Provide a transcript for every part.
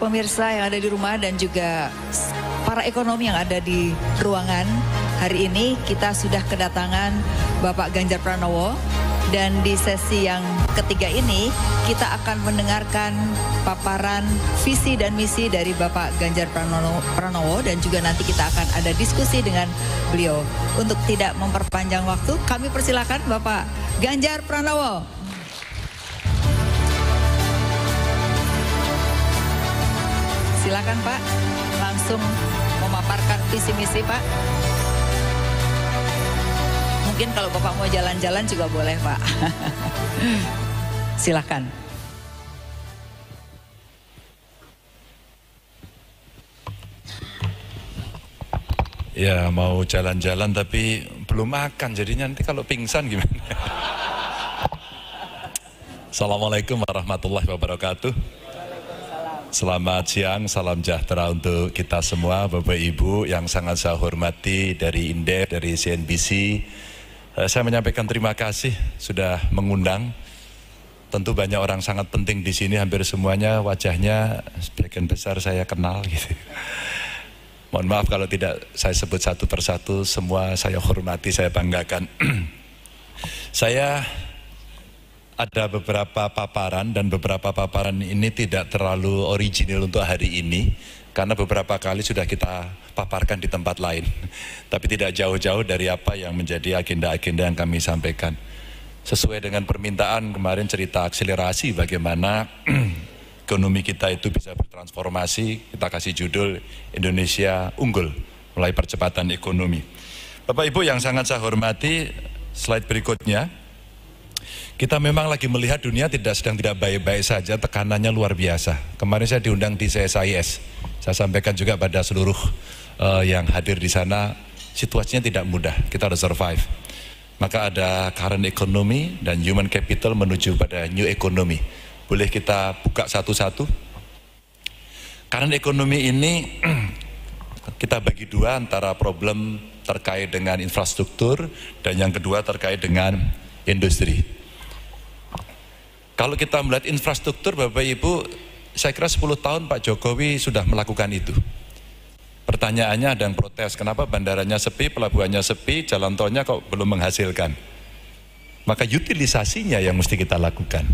pemirsa yang ada di rumah dan juga para ekonomi yang ada di ruangan. Hari ini kita sudah kedatangan Bapak Ganjar Pranowo. Dan di sesi yang ketiga ini kita akan mendengarkan paparan visi dan misi dari Bapak Ganjar Pranowo dan juga nanti kita akan ada diskusi dengan beliau. Untuk tidak memperpanjang waktu, kami persilakan Bapak Ganjar Pranowo. Silakan Pak, langsung memaparkan visi misi Pak. Mungkin kalau Bapak mau jalan-jalan juga boleh Pak. Silakan. Ya mau jalan-jalan tapi belum makan, jadinya nanti kalau pingsan gimana? Assalamualaikum warahmatullahi wabarakatuh. Selamat siang, salam sejahtera untuk kita semua, Bapak Ibu yang sangat saya hormati dari Indef, dari CNBC. Saya menyampaikan terima kasih sudah mengundang. Tentu banyak orang sangat penting di sini, hampir semuanya wajahnya sebagian besar saya kenal gitu. Mohon maaf kalau tidak saya sebut satu persatu, semua saya hormati, saya banggakan. Saya ada beberapa paparan dan beberapa paparan ini tidak terlalu original untuk hari ini karena beberapa kali sudah kita paparkan di tempat lain, tapi tidak jauh-jauh dari apa yang menjadi agenda-agenda yang kami sampaikan. Sesuai dengan permintaan kemarin cerita akselerasi bagaimana ekonomi kita itu bisa bertransformasi, kita kasih judul Indonesia Unggul, mulai percepatan ekonomi. Bapak Ibu yang sangat saya hormati, slide berikutnya. Kita memang lagi melihat dunia sedang tidak baik-baik saja, tekanannya luar biasa. Kemarin saya diundang di CSIS, saya sampaikan juga pada seluruh yang hadir di sana, situasinya tidak mudah, kita harus survive. Maka ada current economy dan human capital menuju pada new economy. Boleh kita buka satu-satu? Current economy ini kita bagi dua, antara problem terkait dengan infrastruktur dan yang kedua terkait dengan industri. Kalau kita melihat infrastruktur, Bapak Ibu, saya kira 10 tahun Pak Jokowi sudah melakukan itu. Pertanyaannya ada yang protes, kenapa bandaranya sepi, pelabuhannya sepi, jalan tolnya kok belum menghasilkan. Maka utilisasinya yang mesti kita lakukan.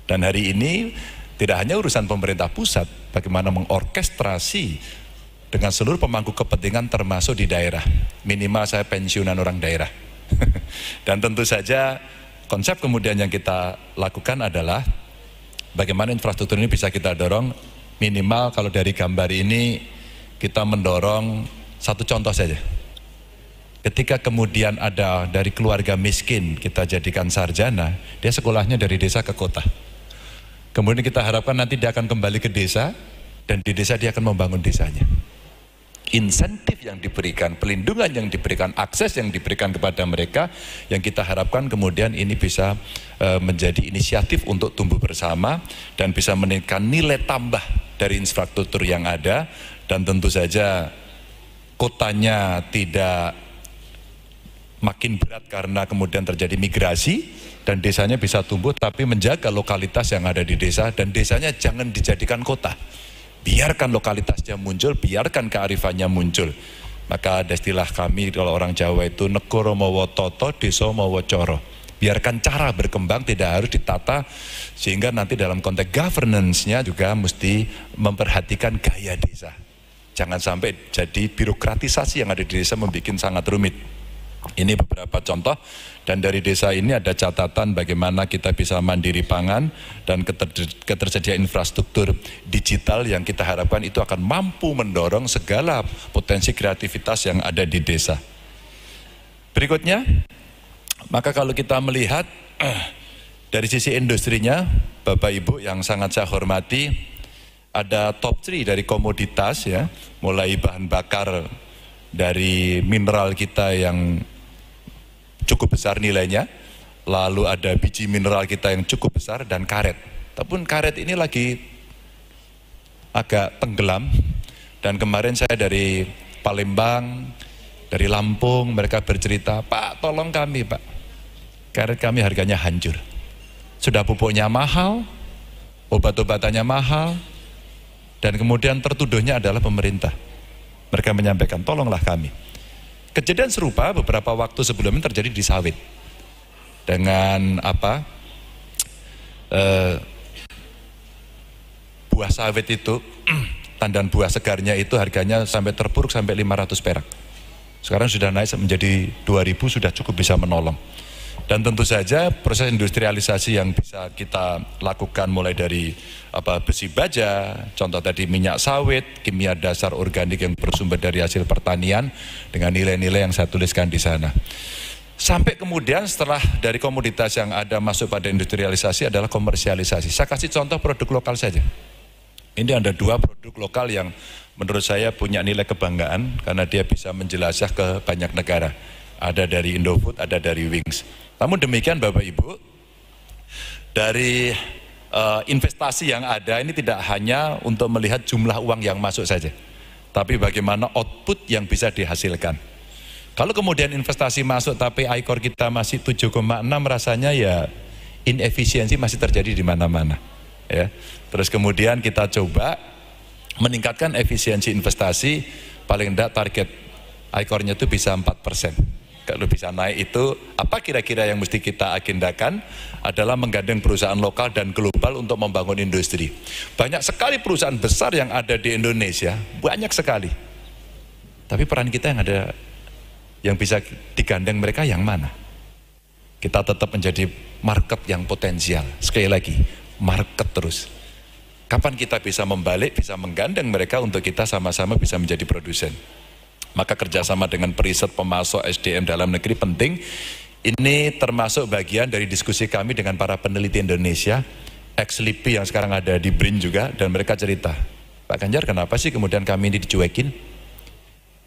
Dan hari ini tidak hanya urusan pemerintah pusat, bagaimana mengorkestrasi dengan seluruh pemangku kepentingan termasuk di daerah. Minimal saya pensiunan orang daerah. Dan tentu saja konsep kemudian yang kita lakukan adalah bagaimana infrastruktur ini bisa kita dorong. Minimal kalau dari gambar ini kita mendorong satu contoh saja. Ketika kemudian ada dari keluarga miskin kita jadikan sarjana, dia sekolahnya dari desa ke kota. Kemudian kita harapkan nanti dia akan kembali ke desa dan di desa dia akan membangun desanya. Insentif yang diberikan, pelindungan yang diberikan, akses yang diberikan kepada mereka, yang kita harapkan kemudian ini bisa menjadi inisiatif untuk tumbuh bersama dan bisa meningkatkan nilai tambah dari infrastruktur yang ada. Dan tentu saja kotanya tidak makin berat karena kemudian terjadi migrasi dan desanya bisa tumbuh, tapi menjaga lokalitas yang ada di desa dan desanya jangan dijadikan kota. Biarkan lokalitasnya muncul, biarkan kearifannya muncul. Maka ada istilah kami kalau orang Jawa itu negoro mawa toto, desa mawa coro. Biarkan cara berkembang, tidak harus ditata, sehingga nanti dalam konteks governance-nya juga mesti memperhatikan gaya desa. Jangan sampai jadi birokratisasi yang ada di desa membuat sangat rumit. Ini beberapa contoh, dan dari desa ini ada catatan bagaimana kita bisa mandiri pangan dan ketersediaan infrastruktur digital yang kita harapkan itu akan mampu mendorong segala potensi kreativitas yang ada di desa. Berikutnya, maka kalau kita melihat dari sisi industrinya, Bapak Ibu yang sangat saya hormati, ada top 3 dari komoditas ya, mulai bahan bakar dari mineral kita yang cukup besar nilainya, lalu ada biji mineral kita yang cukup besar dan karet. Tapi karet ini lagi agak tenggelam, dan kemarin saya dari Palembang, dari Lampung, mereka bercerita, Pak tolong kami Pak, karet kami harganya hancur. Sudah pupuknya mahal, obat-obatannya mahal, Dan kemudian tertuduhnya adalah pemerintah. Mereka menyampaikan, tolonglah kami. Kejadian serupa beberapa waktu sebelumnya terjadi di sawit. Dengan buah sawit itu, tandan buah segarnya itu harganya sampai terpuruk sampai 500 perak. Sekarang sudah naik menjadi 2.000, sudah cukup bisa menolong. Dan tentu saja proses industrialisasi yang bisa kita lakukan mulai dari besi baja, contoh tadi minyak sawit, kimia dasar organik yang bersumber dari hasil pertanian dengan nilai-nilai yang saya tuliskan di sana. Sampai kemudian setelah dari komoditas yang ada masuk pada industrialisasi adalah komersialisasi. Saya kasih contoh produk lokal saja. Ini ada 2 produk lokal yang menurut saya punya nilai kebanggaan karena dia bisa menjelajah ke banyak negara. Ada dari Indofood, ada dari Wings. Namun demikian Bapak Ibu, dari investasi yang ada ini tidak hanya untuk melihat jumlah uang yang masuk saja, tapi bagaimana output yang bisa dihasilkan. Kalau kemudian investasi masuk tapi ICOR kita masih 7,6, rasanya ya inefisiensi masih terjadi di mana-mana. Ya. Terus kemudian kita coba meningkatkan efisiensi investasi, paling tidak target ICOR-nya itu bisa 4%. Kalau bisa naik itu, apa kira-kira yang mesti kita agendakan adalah menggandeng perusahaan lokal dan global untuk membangun industri. Banyak sekali perusahaan besar yang ada di Indonesia, banyak sekali. Tapi peran kita yang ada, yang bisa digandeng mereka yang mana? Kita tetap menjadi market yang potensial. Sekali lagi, market terus. Kapan kita bisa membalik, bisa menggandeng mereka untuk kita sama-sama bisa menjadi produsen. Maka kerjasama dengan periset, pemasok, SDM dalam negeri penting. Ini termasuk bagian dari diskusi kami dengan para peneliti Indonesia, ex-LIPI yang sekarang ada di BRIN juga, dan mereka cerita, Pak Ganjar kenapa sih kemudian kami ini dicuekin?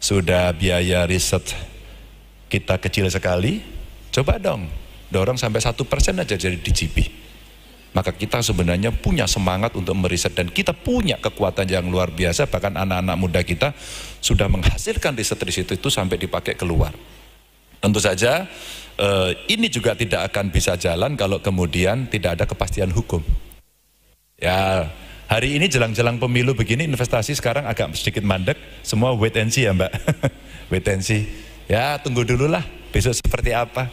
Sudah biaya riset kita kecil sekali, coba dong, dorong sampai 1% aja jadi DGP. Maka kita sebenarnya punya semangat untuk meriset dan kita punya kekuatan yang luar biasa, bahkan anak-anak muda kita sudah menghasilkan riset-riset itu sampai dipakai keluar. Tentu saja ini juga tidak akan bisa jalan kalau kemudian tidak ada kepastian hukum. Ya, hari ini jelang-jelang pemilu begini investasi sekarang agak sedikit mandek, semua wait and see ya Mbak. Wait and see. Ya, tunggu dulu lah besok seperti apa.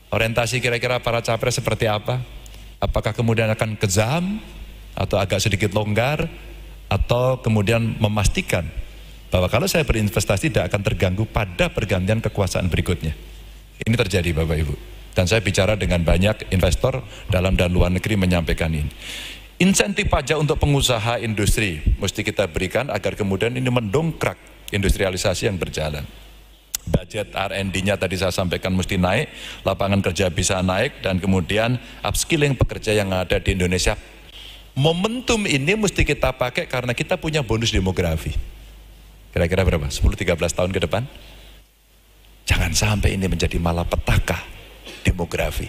Orientasi kira-kira para capres seperti apa. Apakah kemudian akan kejam atau agak sedikit longgar, atau kemudian memastikan bahwa kalau saya berinvestasi tidak akan terganggu pada pergantian kekuasaan berikutnya. Ini terjadi Bapak Ibu. Dan saya bicara dengan banyak investor dalam dan luar negeri menyampaikan ini. Insentif pajak untuk pengusaha industri mesti kita berikan agar kemudian ini mendongkrak industrialisasi yang berjalan. Budget R&D-nya tadi saya sampaikan mesti naik, lapangan kerja bisa naik, dan kemudian upskilling pekerja yang ada di Indonesia. Momentum ini mesti kita pakai karena kita punya bonus demografi. Kira-kira berapa? 10-13 tahun ke depan? Jangan sampai ini menjadi malapetaka demografi.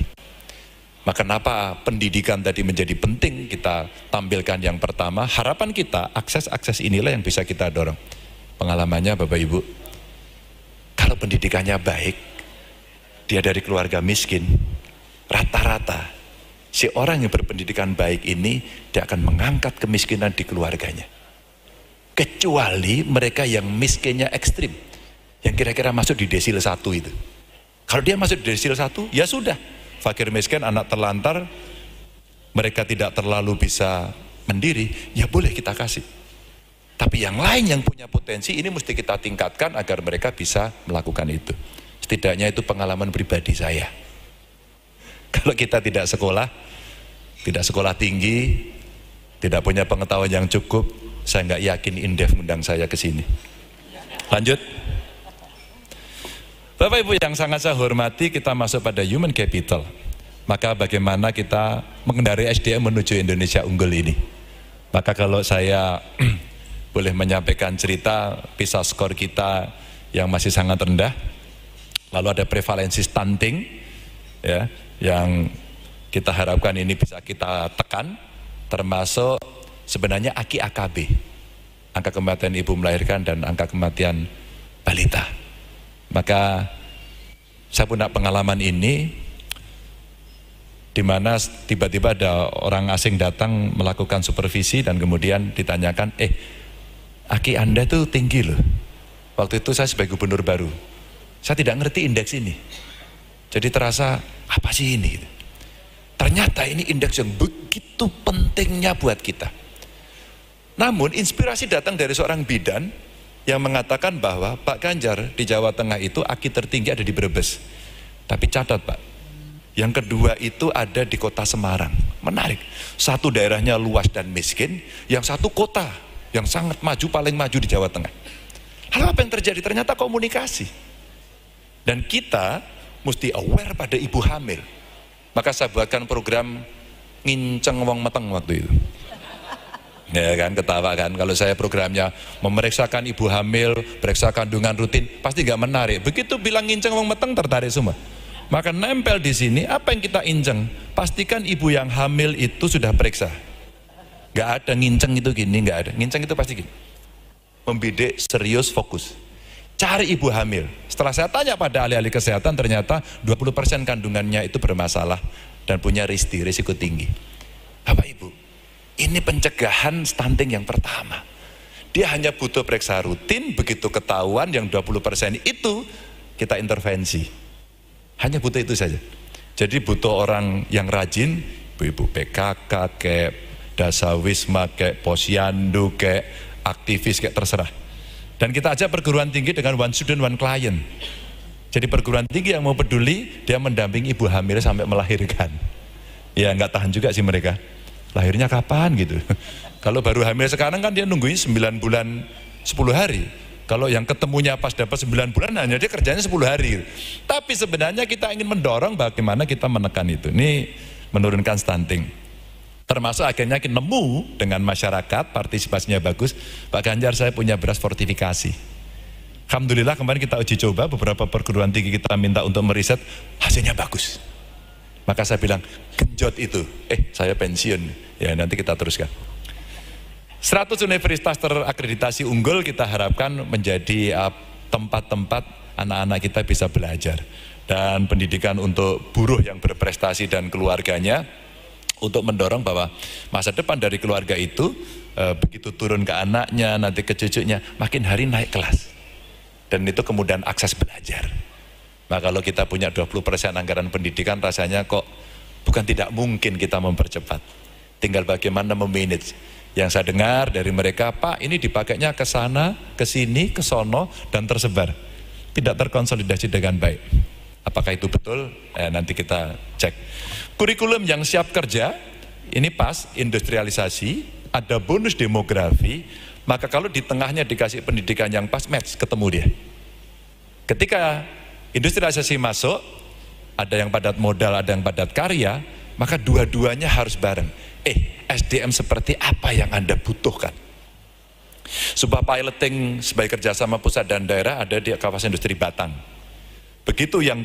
Maka kenapa pendidikan tadi menjadi penting kita tampilkan yang pertama, harapan kita akses-akses inilah yang bisa kita dorong. Pengalamannya Bapak Ibu, kalau pendidikannya baik, dia dari keluarga miskin, rata-rata si orang yang berpendidikan baik ini dia akan mengangkat kemiskinan di keluarganya. Kecuali mereka yang miskinnya ekstrim, yang kira-kira masuk di desil 1 itu. Kalau dia masuk di desil 1, ya sudah, fakir miskin, anak terlantar, mereka tidak terlalu bisa mandiri, ya boleh kita kasih. Tapi yang lain yang punya potensi ini mesti kita tingkatkan agar mereka bisa melakukan itu. Setidaknya itu pengalaman pribadi saya. Kalau kita tidak sekolah tinggi, tidak punya pengetahuan yang cukup, saya nggak yakin Indef undang saya ke sini. Lanjut. Bapak Ibu yang sangat saya hormati, kita masuk pada human capital. Maka bagaimana kita mengendarai SDM menuju Indonesia unggul ini. Maka kalau saya boleh menyampaikan cerita PISA skor kita yang masih sangat rendah, lalu ada prevalensi stunting ya, yang kita harapkan ini bisa kita tekan, termasuk sebenarnya AKI-AKB, angka kematian ibu melahirkan dan angka kematian balita. Maka saya punya pengalaman ini di mana tiba-tiba ada orang asing datang melakukan supervisi dan kemudian ditanyakan, AKI Anda tuh tinggi loh. Waktu itu saya sebagai gubernur baru, saya tidak ngerti indeks ini. Jadi terasa, apa sih ini? Ternyata ini indeks yang begitu pentingnya buat kita. Namun inspirasi datang dari seorang bidan yang mengatakan bahwa Pak Ganjar di Jawa Tengah itu AKI tertinggi ada di Brebes. Tapi catat Pak, yang kedua itu ada di kota Semarang. Menarik, satu daerahnya luas dan miskin, yang satu kota yang sangat maju, paling maju di Jawa Tengah. Lalu apa yang terjadi? Ternyata komunikasi. Dan kita mesti aware pada ibu hamil. Maka saya buatkan program nginceng wong meteng waktu itu. Ya kan, ketawa kan, kalau saya programnya memeriksakan ibu hamil, periksa kandungan rutin, pasti gak menarik. Begitu bilang nginceng wong meteng, tertarik semua. Maka nempel di sini, apa yang kita inceng? Pastikan ibu yang hamil itu sudah periksa. Gak ada nginceng itu gini, gak ada. Nginceng itu pasti gini. Membidik, serius, fokus. Cari ibu hamil. Setelah saya tanya pada ahli-ahli kesehatan, ternyata 20% kandungannya itu bermasalah dan punya risiko tinggi. Bapak Ibu, ini pencegahan stunting yang pertama. Dia hanya butuh periksa rutin, begitu ketahuan yang 20% itu kita intervensi. Hanya butuh itu saja. Jadi butuh orang yang rajin, ibu-ibu PKK, kayak Dasawisma, kayak Posyandu, kayak aktivis, kayak terserah. Dan kita ajak perguruan tinggi dengan one student, one client. Jadi perguruan tinggi yang mau peduli, dia mendampingi ibu hamil sampai melahirkan. Ya nggak tahan juga sih mereka. Lahirnya kapan gitu. Kalau baru hamil sekarang kan dia nungguin 9 bulan 10 hari. Kalau yang ketemunya pas dapat 9 bulan hanya dia kerjanya 10 hari. Tapi sebenarnya kita ingin mendorong bagaimana kita menekan itu. Ini menurunkan stunting. Termasuk akhirnya kita nemu dengan masyarakat, partisipasinya bagus. Pak Ganjar, saya punya beras fortifikasi. Alhamdulillah kemarin kita uji coba, beberapa perguruan tinggi kita minta untuk meriset, hasilnya bagus. Maka saya bilang, genjot itu. Saya pensiun. Ya nanti kita teruskan. 100 universitas terakreditasi unggul kita harapkan menjadi tempat-tempat anak-anak kita bisa belajar. Dan pendidikan untuk buruh yang berprestasi dan keluarganya, untuk mendorong bahwa masa depan dari keluarga itu begitu turun ke anaknya, nanti ke cucunya, makin hari naik kelas. Dan itu kemudian akses belajar. Nah kalau kita punya 20% anggaran pendidikan, rasanya kok bukan tidak mungkin kita mempercepat. Tinggal bagaimana memanage. Yang saya dengar dari mereka, Pak ini dipakainya ke sana, ke sini, ke sono, dan tersebar. Tidak terkonsolidasi dengan baik. Apakah itu betul? Nanti kita cek. Kurikulum yang siap kerja, ini pas, industrialisasi, ada bonus demografi, maka kalau di tengahnya dikasih pendidikan yang pas, match, ketemu dia. Ketika industrialisasi masuk, ada yang padat modal, ada yang padat karya, maka dua-duanya harus bareng. SDM seperti apa yang Anda butuhkan? Sebuah piloting sebagai kerjasama pusat dan daerah ada di kawasan industri Batang. Begitu yang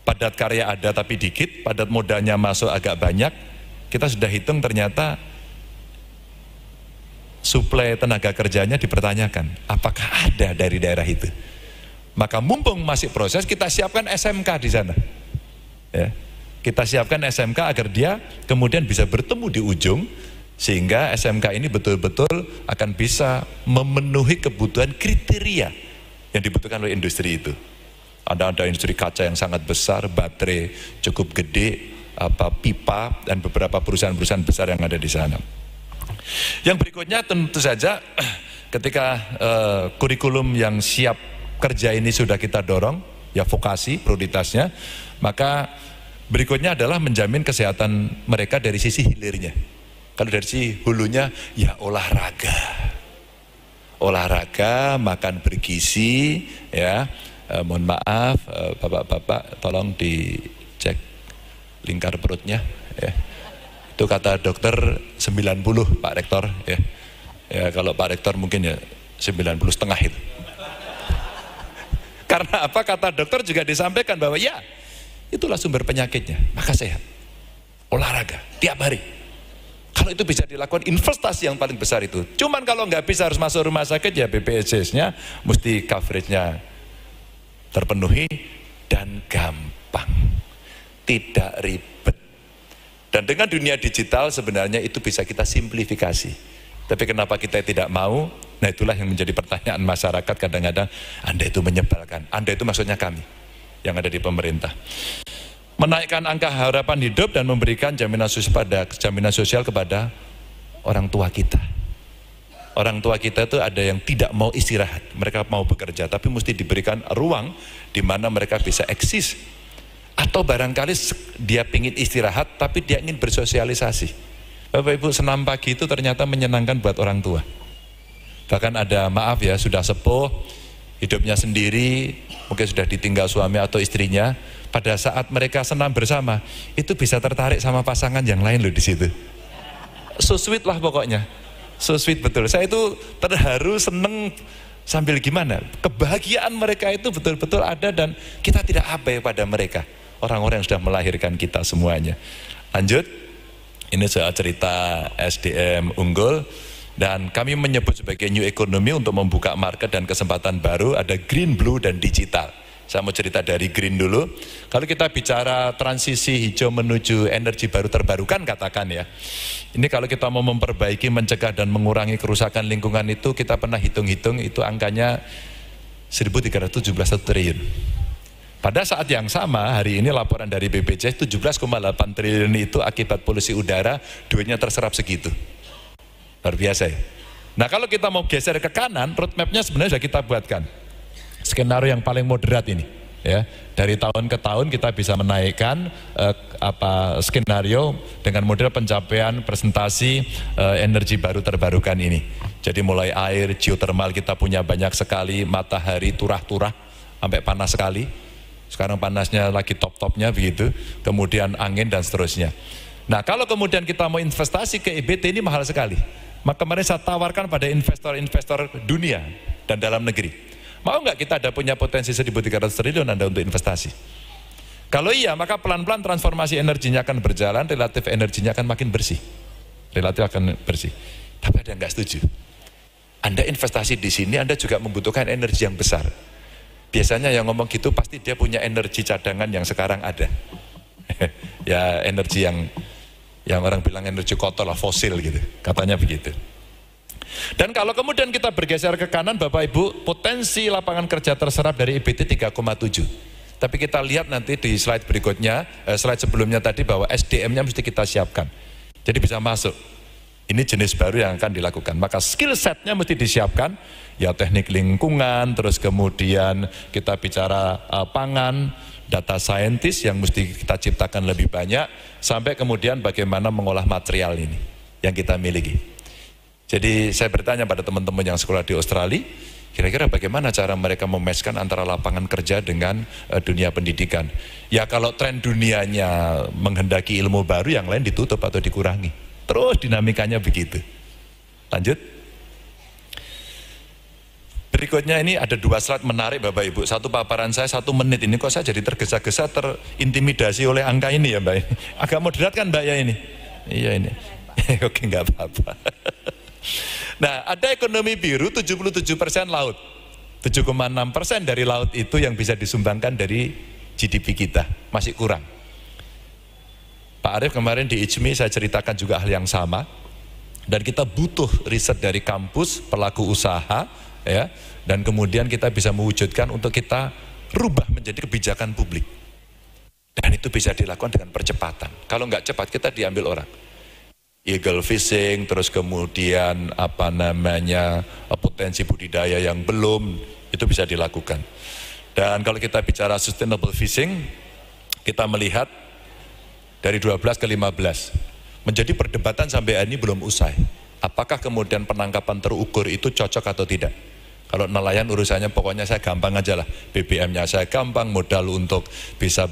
padat karya ada tapi dikit, padat modalnya masuk agak banyak, kita sudah hitung ternyata suplai tenaga kerjanya dipertanyakan, apakah ada dari daerah itu? Maka mumpung masih proses, kita siapkan SMK di sana. Ya. Kita siapkan SMK agar dia kemudian bisa bertemu di ujung, sehingga SMK ini betul-betul akan bisa memenuhi kebutuhan kriteria yang dibutuhkan oleh industri itu. Ada industri kaca yang sangat besar, baterai cukup gede, pipa, dan beberapa perusahaan-perusahaan besar yang ada di sana. Yang berikutnya tentu saja ketika kurikulum yang siap kerja ini sudah kita dorong, ya vokasi prioritasnya, maka berikutnya adalah menjamin kesehatan mereka dari sisi hilirnya. Kalau dari sisi hulunya, ya olahraga. Olahraga, makan bergizi, ya. Mohon maaf, bapak-bapak, tolong dicek lingkar perutnya. Ya. Itu kata dokter 90, Pak Rektor. Ya. Ya, kalau Pak Rektor mungkin ya 90,5 itu. Karena apa? Kata dokter juga disampaikan bahwa ya, itulah sumber penyakitnya, maka sehat. Olahraga, tiap hari. Kalau itu bisa dilakukan, investasi yang paling besar itu. Cuman kalau nggak bisa harus masuk rumah sakit, ya BPJS-nya mesti coverage-nya terpenuhi dan gampang. Tidak ribet. Dan dengan dunia digital sebenarnya itu bisa kita simplifikasi. Tapi kenapa kita tidak mau? Nah itulah yang menjadi pertanyaan masyarakat kadang-kadang. Anda itu menyebalkan. Anda itu maksudnya kami yang ada di pemerintah. Menaikkan angka harapan hidup dan memberikan jaminan sosial kepada orang tua kita. Orang tua kita itu ada yang tidak mau istirahat, mereka mau bekerja, tapi mesti diberikan ruang di mana mereka bisa eksis. Atau barangkali dia ingin istirahat, tapi dia ingin bersosialisasi. Bapak Ibu, senam pagi itu ternyata menyenangkan buat orang tua. Bahkan ada, maaf ya, sudah sepuh, hidupnya sendiri, mungkin sudah ditinggal suami atau istrinya. Pada saat mereka senam bersama, itu bisa tertarik sama pasangan yang lain loh di situ. So sweet lah pokoknya. So sweet betul. Saya itu terharu, seneng, sambil gimana. Kebahagiaan mereka itu betul-betul ada dan kita tidak abai pada mereka. Orang-orang yang sudah melahirkan kita semuanya. Lanjut. Ini soal cerita SDM unggul. Dan kami menyebut sebagai new economy untuk membuka market dan kesempatan baru. Ada green, blue, dan digital. Saya mau cerita dari green dulu. Kalau kita bicara transisi hijau menuju energi baru terbarukan katakan ya. Ini kalau kita mau memperbaiki, mencegah dan mengurangi kerusakan lingkungan itu, kita pernah hitung-hitung itu angkanya 1.317 triliun. Pada saat yang sama, hari ini laporan dari BPJS 17,8 triliun itu akibat polusi udara, duitnya terserap segitu. Luar biasa ya. Nah kalau kita mau geser ke kanan, roadmapnya sebenarnya sudah kita buatkan. Skenario yang paling moderat ini, ya dari tahun ke tahun kita bisa menaikkan skenario dengan model pencapaian presentasi energi baru terbarukan ini. Jadi mulai air, geothermal kita punya banyak sekali, matahari turah-turah sampai panas sekali. Sekarang panasnya lagi top-topnya begitu, kemudian angin dan seterusnya. Nah kalau kemudian kita mau investasi ke EBT ini mahal sekali. Maka kemarin saya tawarkan pada investor-investor dunia dan dalam negeri. Mau nggak kita ada punya potensi 1.300 triliun Anda untuk investasi? Kalau iya, maka pelan-pelan transformasi energinya akan berjalan, relatif energinya akan makin bersih. Relatif akan bersih. Tapi ada yang nggak setuju. Anda investasi di sini, Anda juga membutuhkan energi yang besar. Biasanya yang ngomong gitu pasti dia punya energi cadangan yang sekarang ada. Ya energi yang orang bilang energi kotor lah, fosil gitu. Katanya begitu. Dan kalau kemudian kita bergeser ke kanan Bapak Ibu, potensi lapangan kerja terserap dari EBT 3,7. Tapi kita lihat nanti di slide berikutnya, slide sebelumnya tadi bahwa SDM-nya mesti kita siapkan. Jadi bisa masuk. Ini jenis baru yang akan dilakukan. Maka skill set-nya mesti disiapkan. Ya teknik lingkungan, terus kemudian kita bicara pangan, data scientist yang mesti kita ciptakan lebih banyak, sampai kemudian bagaimana mengolah material ini yang kita miliki. Jadi saya bertanya pada teman-teman yang sekolah di Australia, kira-kira bagaimana cara mereka mematchkan antara lapangan kerja dengan dunia pendidikan. Ya kalau tren dunianya menghendaki ilmu baru, yang lain ditutup atau dikurangi. Terus dinamikanya begitu. Lanjut. Berikutnya ini ada 2 slide menarik Bapak Ibu. Satu paparan saya 1 menit ini kok saya jadi tergesa-gesa, terintimidasi oleh angka ini ya Mbak. Agak moderat kan Mbak ya ini? Iya ini. Oke nggak apa-apa. Nah ada ekonomi biru 77% laut. 7,6% dari laut itu yang bisa disumbangkan dari GDP kita. Masih kurang. Pak Arief kemarin di IJMI saya ceritakan juga hal yang sama. Dan kita butuh riset dari kampus, pelaku usaha, ya, dan kemudian kita bisa mewujudkan untuk kita rubah menjadi kebijakan publik. Dan itu bisa dilakukan dengan percepatan. Kalau nggak cepat kita diambil orang. Illegal fishing, terus kemudian potensi budidaya yang belum, itu bisa dilakukan. Dan kalau kita bicara sustainable fishing, kita melihat dari 12 ke 15. Menjadi perdebatan sampai hari ini belum usai. Apakah kemudian penangkapan terukur itu cocok atau tidak? Kalau nelayan urusannya pokoknya saya gampang aja lah. BBM-nya saya gampang, modal untuk bisa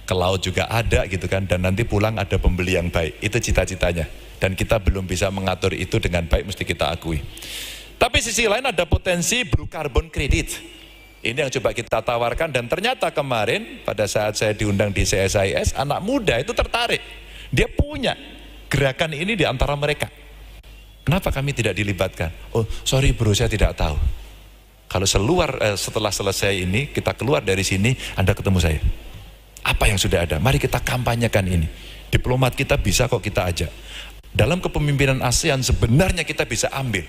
ke laut juga ada gitu kan. Dan nanti pulang ada pembeli yang baik. Itu cita-citanya. Dan kita belum bisa mengatur itu dengan baik, mesti kita akui. Tapi sisi lain ada potensi blue carbon credit. Ini yang coba kita tawarkan. Dan ternyata kemarin pada saat saya diundang di CSIS, anak muda itu tertarik. Dia punya gerakan ini di antara mereka. Kenapa kami tidak dilibatkan? Oh sorry bro, saya tidak tahu. Kalau setelah selesai ini, kita keluar dari sini, Anda ketemu saya. Apa yang sudah ada? Mari kita kampanyekan ini. Diplomat kita bisa kok kita ajak. Dalam kepemimpinan ASEAN sebenarnya kita bisa ambil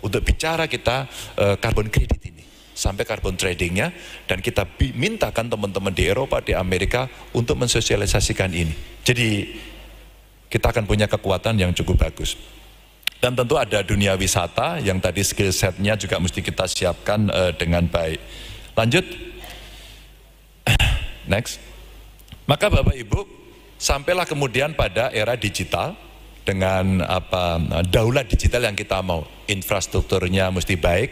untuk bicara kita carbon credit ini. Sampai carbon tradingnya, dan kita mintakan teman-teman di Eropa, di Amerika untuk mensosialisasikan ini. Jadi kita akan punya kekuatan yang cukup bagus. Dan tentu ada dunia wisata yang tadi skill setnya juga mesti kita siapkan dengan baik. Lanjut, next. Maka Bapak Ibu, sampailah kemudian pada era digital dengan daulat digital yang kita mau. Infrastrukturnya mesti baik.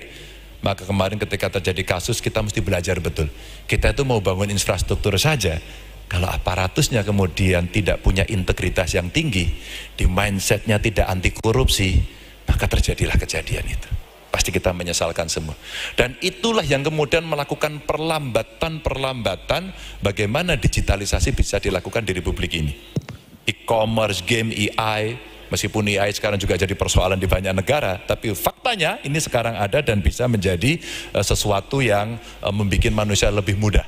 Maka kemarin ketika terjadi kasus kita mesti belajar betul. Kita itu mau bangun infrastruktur saja, kalau aparatusnya kemudian tidak punya integritas yang tinggi, di mindsetnya tidak anti korupsi, maka terjadilah kejadian itu. Pasti kita menyesalkan semua. Dan itulah yang kemudian melakukan perlambatan bagaimana digitalisasi bisa dilakukan di Republik ini. E-commerce, game AI, meskipun AI sekarang juga jadi persoalan di banyak negara, tapi faktanya ini sekarang ada dan bisa menjadi sesuatu yang membuat manusia lebih mudah,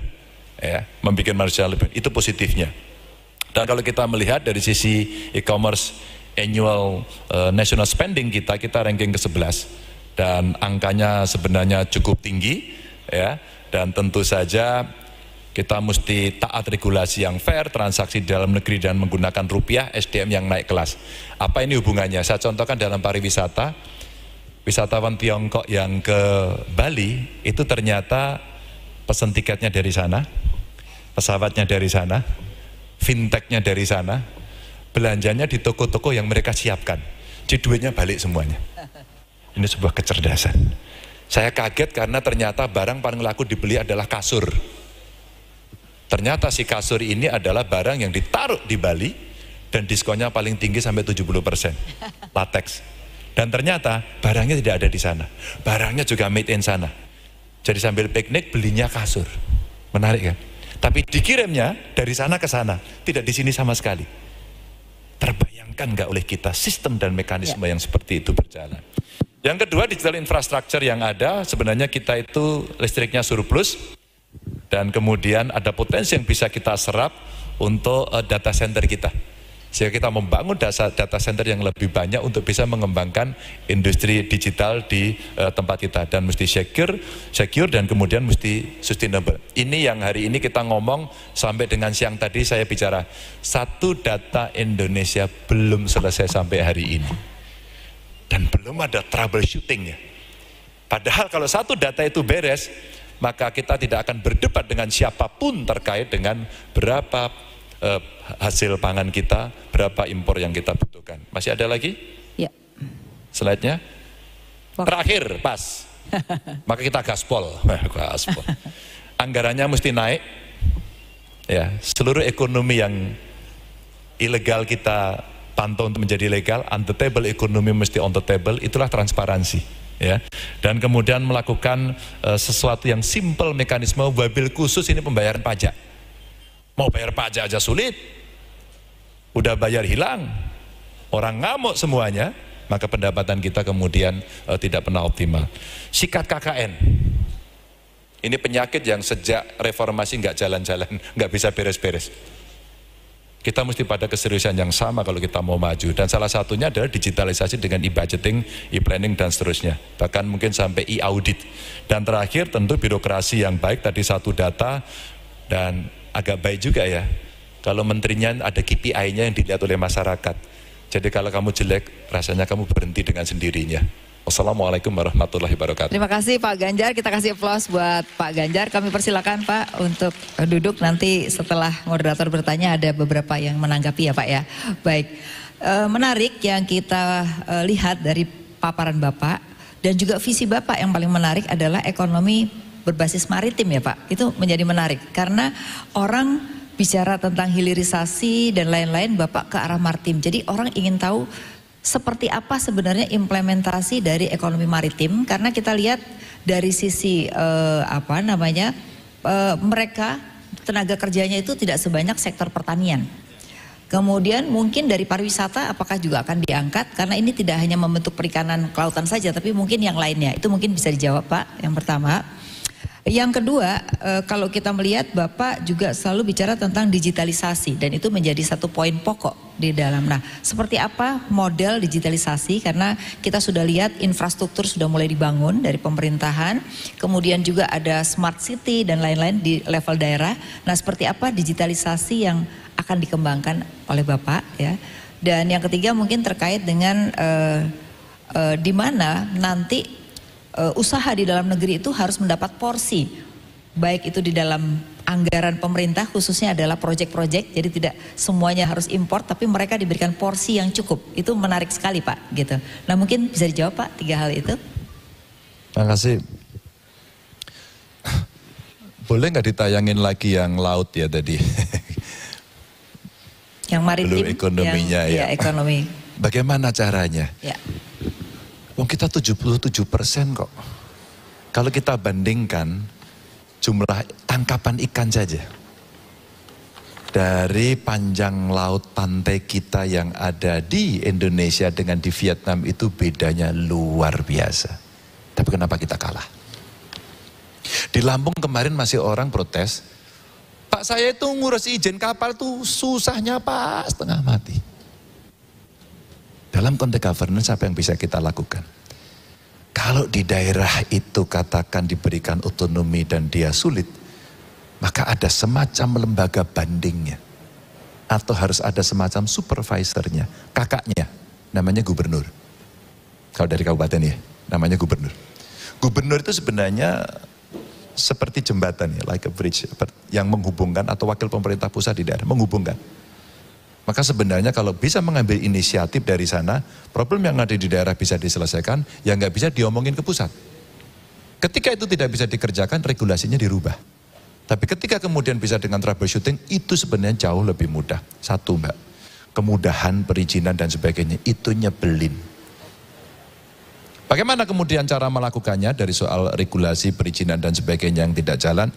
ya, membuat manusia lebih, itu positifnya. Dan kalau kita melihat dari sisi e-commerce annual national spending kita ranking ke-11 dan angkanya sebenarnya cukup tinggi, ya, dan tentu saja kita mesti taat regulasi yang fair, transaksi di dalam negeri dan menggunakan rupiah, SDM yang naik kelas. Apa ini hubungannya? Saya contohkan dalam pariwisata, wisatawan Tiongkok yang ke Bali, itu ternyata pesen tiketnya dari sana, pesawatnya dari sana, fintechnya dari sana, belanjanya di toko-toko yang mereka siapkan. Jadi duitnya balik semuanya. Ini sebuah kecerdasan. Saya kaget karena ternyata barang paling laku dibeli adalah kasur. Ternyata si kasur ini adalah barang yang ditaruh di Bali dan diskonnya paling tinggi sampai 70%. Latex. Dan ternyata barangnya tidak ada di sana. Barangnya juga made in sana. Jadi sambil piknik belinya kasur. Menarik kan? Tapi dikirimnya dari sana ke sana, tidak di sini sama sekali. Terbayangkan nggak oleh kita sistem dan mekanisme yang seperti itu berjalan. Yang kedua, digital infrastructure yang ada, sebenarnya kita itu listriknya surplus. Dan kemudian ada potensi yang bisa kita serap untuk data center kita. Sehingga kita membangun data center yang lebih banyak untuk bisa mengembangkan industri digital di tempat kita. Dan mesti secure dan kemudian mesti sustainable. Ini yang hari ini kita ngomong sampai dengan siang tadi saya bicara. Satu data Indonesia belum selesai sampai hari ini. Dan belum ada troubleshootingnya. Padahal kalau satu data itu beres, maka kita tidak akan berdebat dengan siapapun terkait dengan berapa hasil pangan kita, berapa impor yang kita butuhkan. Masih ada lagi? Ya. Slide-nya? Terakhir, pas. Maka kita gaspol. Gaspol. Anggarannya mesti naik. Ya, seluruh ekonomi yang ilegal kita pantau untuk menjadi legal, on the table ekonomi mesti on the table, itulah transparansi. Ya, dan kemudian melakukan sesuatu yang simple mekanisme wabil khusus ini pembayaran pajak. Mau bayar pajak aja sulit, udah bayar hilang, orang ngamuk semuanya, maka pendapatan kita kemudian tidak pernah optimal. Sikat KKN, ini penyakit yang sejak reformasi nggak jalan-jalan, nggak bisa beres-beres. Kita mesti pada keseriusan yang sama kalau kita mau maju, dan salah satunya adalah digitalisasi dengan e-budgeting, e-planning dan seterusnya, bahkan mungkin sampai e-audit. Dan terakhir tentu birokrasi yang baik, tadi satu data, dan agak baik juga ya kalau menterinya ada KPI-nya yang dilihat oleh masyarakat. Jadi kalau kamu jelek, rasanya kamu berhenti dengan sendirinya. Wassalamualaikum warahmatullahi wabarakatuh. Terima kasih Pak Ganjar, kita kasih aplaus buat Pak Ganjar. Kami persilakan Pak untuk duduk, nanti setelah moderator bertanya ada beberapa yang menanggapi ya Pak ya. Baik, menarik yang kita lihat dari paparan Bapak dan juga visi Bapak yang paling menarik adalah ekonomi berbasis maritim ya Pak. Itu menjadi menarik karena orang bicara tentang hilirisasi dan lain-lain, Bapak ke arah maritim. Jadi orang ingin tahu seperti apa sebenarnya implementasi dari ekonomi maritim, karena kita lihat dari sisi mereka tenaga kerjanya itu tidak sebanyak sektor pertanian. Kemudian mungkin dari pariwisata apakah juga akan diangkat, karena ini tidak hanya membentuk perikanan kelautan saja tapi mungkin yang lainnya. Itu mungkin bisa dijawab Pak yang pertama. Yang kedua, kalau kita melihat Bapak juga selalu bicara tentang digitalisasi dan itu menjadi satu poin pokok di dalam. Nah, seperti apa model digitalisasi? Karena kita sudah lihat infrastruktur sudah mulai dibangun dari pemerintahan, kemudian juga ada smart city dan lain-lain di level daerah. Nah, seperti apa digitalisasi yang akan dikembangkan oleh Bapak ya? Dan yang ketiga mungkin terkait dengan di mana nanti usaha di dalam negeri itu harus mendapat porsi, baik itu di dalam anggaran pemerintah khususnya adalah proyek-proyek, jadi tidak semuanya harus impor tapi mereka diberikan porsi yang cukup. Itu menarik sekali Pak gitu. Nah mungkin bisa dijawab Pak 3 hal itu. Terima kasih. Boleh nggak ditayangin lagi yang laut ya tadi? Yang maritim, belum ekonominya yang, ya ekonomi. Bagaimana caranya? Ya. Wong kita 77% kok. Kalau kita bandingkan jumlah tangkapan ikan saja. Dari panjang laut pantai kita yang ada di Indonesia dengan di Vietnam itu bedanya luar biasa. Tapi kenapa kita kalah? Di Lampung kemarin masih orang protes, Pak saya itu ngurus izin kapal tuh susahnya Pak setengah mati. Dalam konteks governance apa yang bisa kita lakukan? Kalau di daerah itu katakan diberikan otonomi dan dia sulit, maka ada semacam lembaga bandingnya. Atau harus ada semacam supervisornya, kakaknya, namanya gubernur. Kalau dari kabupaten ya, namanya gubernur. Gubernur itu sebenarnya seperti jembatan ya, like a bridge, yang menghubungkan atau wakil pemerintah pusat di daerah, menghubungkan. Maka sebenarnya kalau bisa mengambil inisiatif dari sana, problem yang ada di daerah bisa diselesaikan, yang nggak bisa diomongin ke pusat. Ketika itu tidak bisa dikerjakan, regulasinya dirubah. Tapi ketika kemudian bisa dengan troubleshooting, itu sebenarnya jauh lebih mudah. Satu Mbak, kemudahan perizinan dan sebagainya, itu nyebelin. Bagaimana kemudian cara melakukannya dari soal regulasi, perizinan dan sebagainya yang tidak jalan?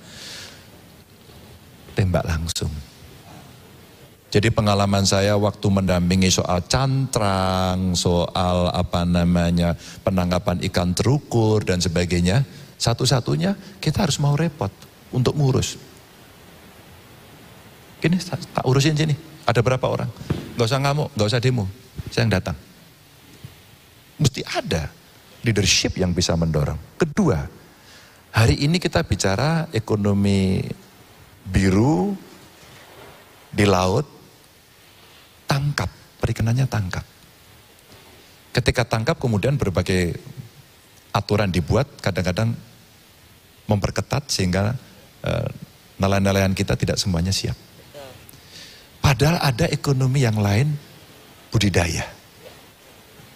Tembak langsung. Jadi pengalaman saya waktu mendampingi soal cantrang, soal penangkapan ikan terukur dan sebagainya, satu-satunya kita harus mau repot untuk ngurus. Gini, tak urusin sini, ada berapa orang? Gak usah ngamuk, gak usah demo, saya yang datang. Mesti ada leadership yang bisa mendorong. Kedua, hari ini kita bicara ekonomi biru di laut, tangkap, perikanannya tangkap. Ketika tangkap kemudian berbagai aturan dibuat, kadang-kadang memperketat sehingga nelayan-nelayan kita tidak semuanya siap. Padahal ada ekonomi yang lain, budidaya.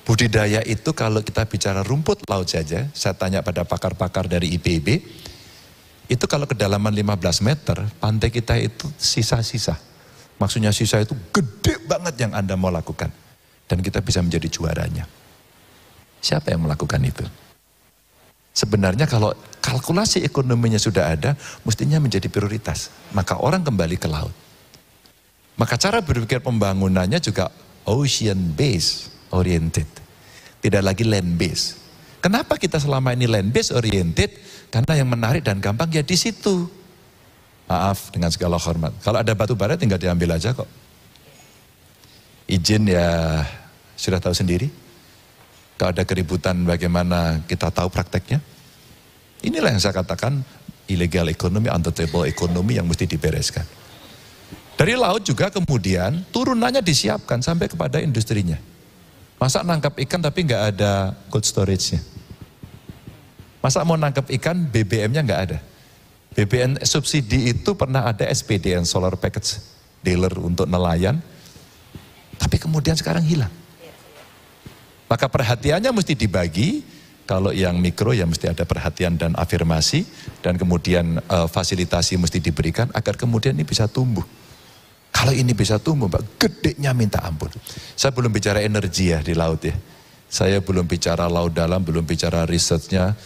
Budidaya itu kalau kita bicara rumput laut saja, saya tanya pada pakar-pakar dari IPB, itu kalau kedalaman 15 meter, pantai kita itu sisa-sisa. Maksudnya sisa itu gede banget yang Anda mau lakukan. Dan kita bisa menjadi juaranya. Siapa yang melakukan itu? Sebenarnya kalau kalkulasi ekonominya sudah ada, mestinya menjadi prioritas. Maka orang kembali ke laut. Maka cara berpikir pembangunannya juga ocean based oriented. Tidak lagi land based. Kenapa kita selama ini land based oriented? Karena yang menarik dan gampang ya di situ. Maaf dengan segala hormat. Kalau ada batu bara tinggal diambil aja kok. Izin ya sudah tahu sendiri. Kalau ada keributan bagaimana kita tahu prakteknya. Inilah yang saya katakan illegal ekonomi, untouchable ekonomi yang mesti dibereskan. Dari laut juga kemudian turunannya disiapkan sampai kepada industrinya. Masa nangkap ikan tapi nggak ada cold storage-nya. Masa mau nangkap ikan BBM-nya nggak ada. BBM subsidi itu pernah ada SPDN, Solar Package Dealer untuk nelayan, tapi kemudian sekarang hilang. Maka perhatiannya mesti dibagi, kalau yang mikro ya mesti ada perhatian dan afirmasi, dan kemudian fasilitasi mesti diberikan agar kemudian ini bisa tumbuh. Kalau ini bisa tumbuh, Mbak, gedenya minta ampun. Saya belum bicara energi ya di laut ya. Saya belum bicara laut dalam, belum bicara risetnya.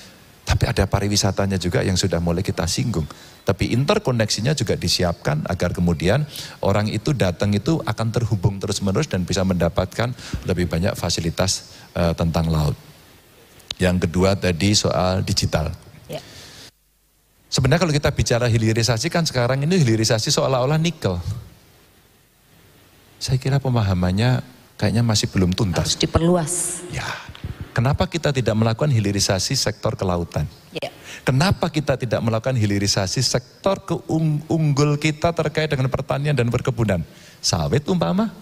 Tapi ada pariwisatanya juga yang sudah mulai kita singgung. Tapi interkoneksinya juga disiapkan agar kemudian orang itu datang itu akan terhubung terus-menerus dan bisa mendapatkan lebih banyak fasilitas tentang laut. Yang kedua tadi soal digital. Ya. Sebenarnya kalau kita bicara hilirisasi kan sekarang ini hilirisasi seolah-olah nikel. Saya kira pemahamannya kayaknya masih belum tuntas. Harus diperluas. Ya, kenapa kita tidak melakukan hilirisasi sektor kelautan? Ya. Kenapa kita tidak melakukan hilirisasi sektor unggul kita terkait dengan pertanian dan perkebunan? Sawit umpama,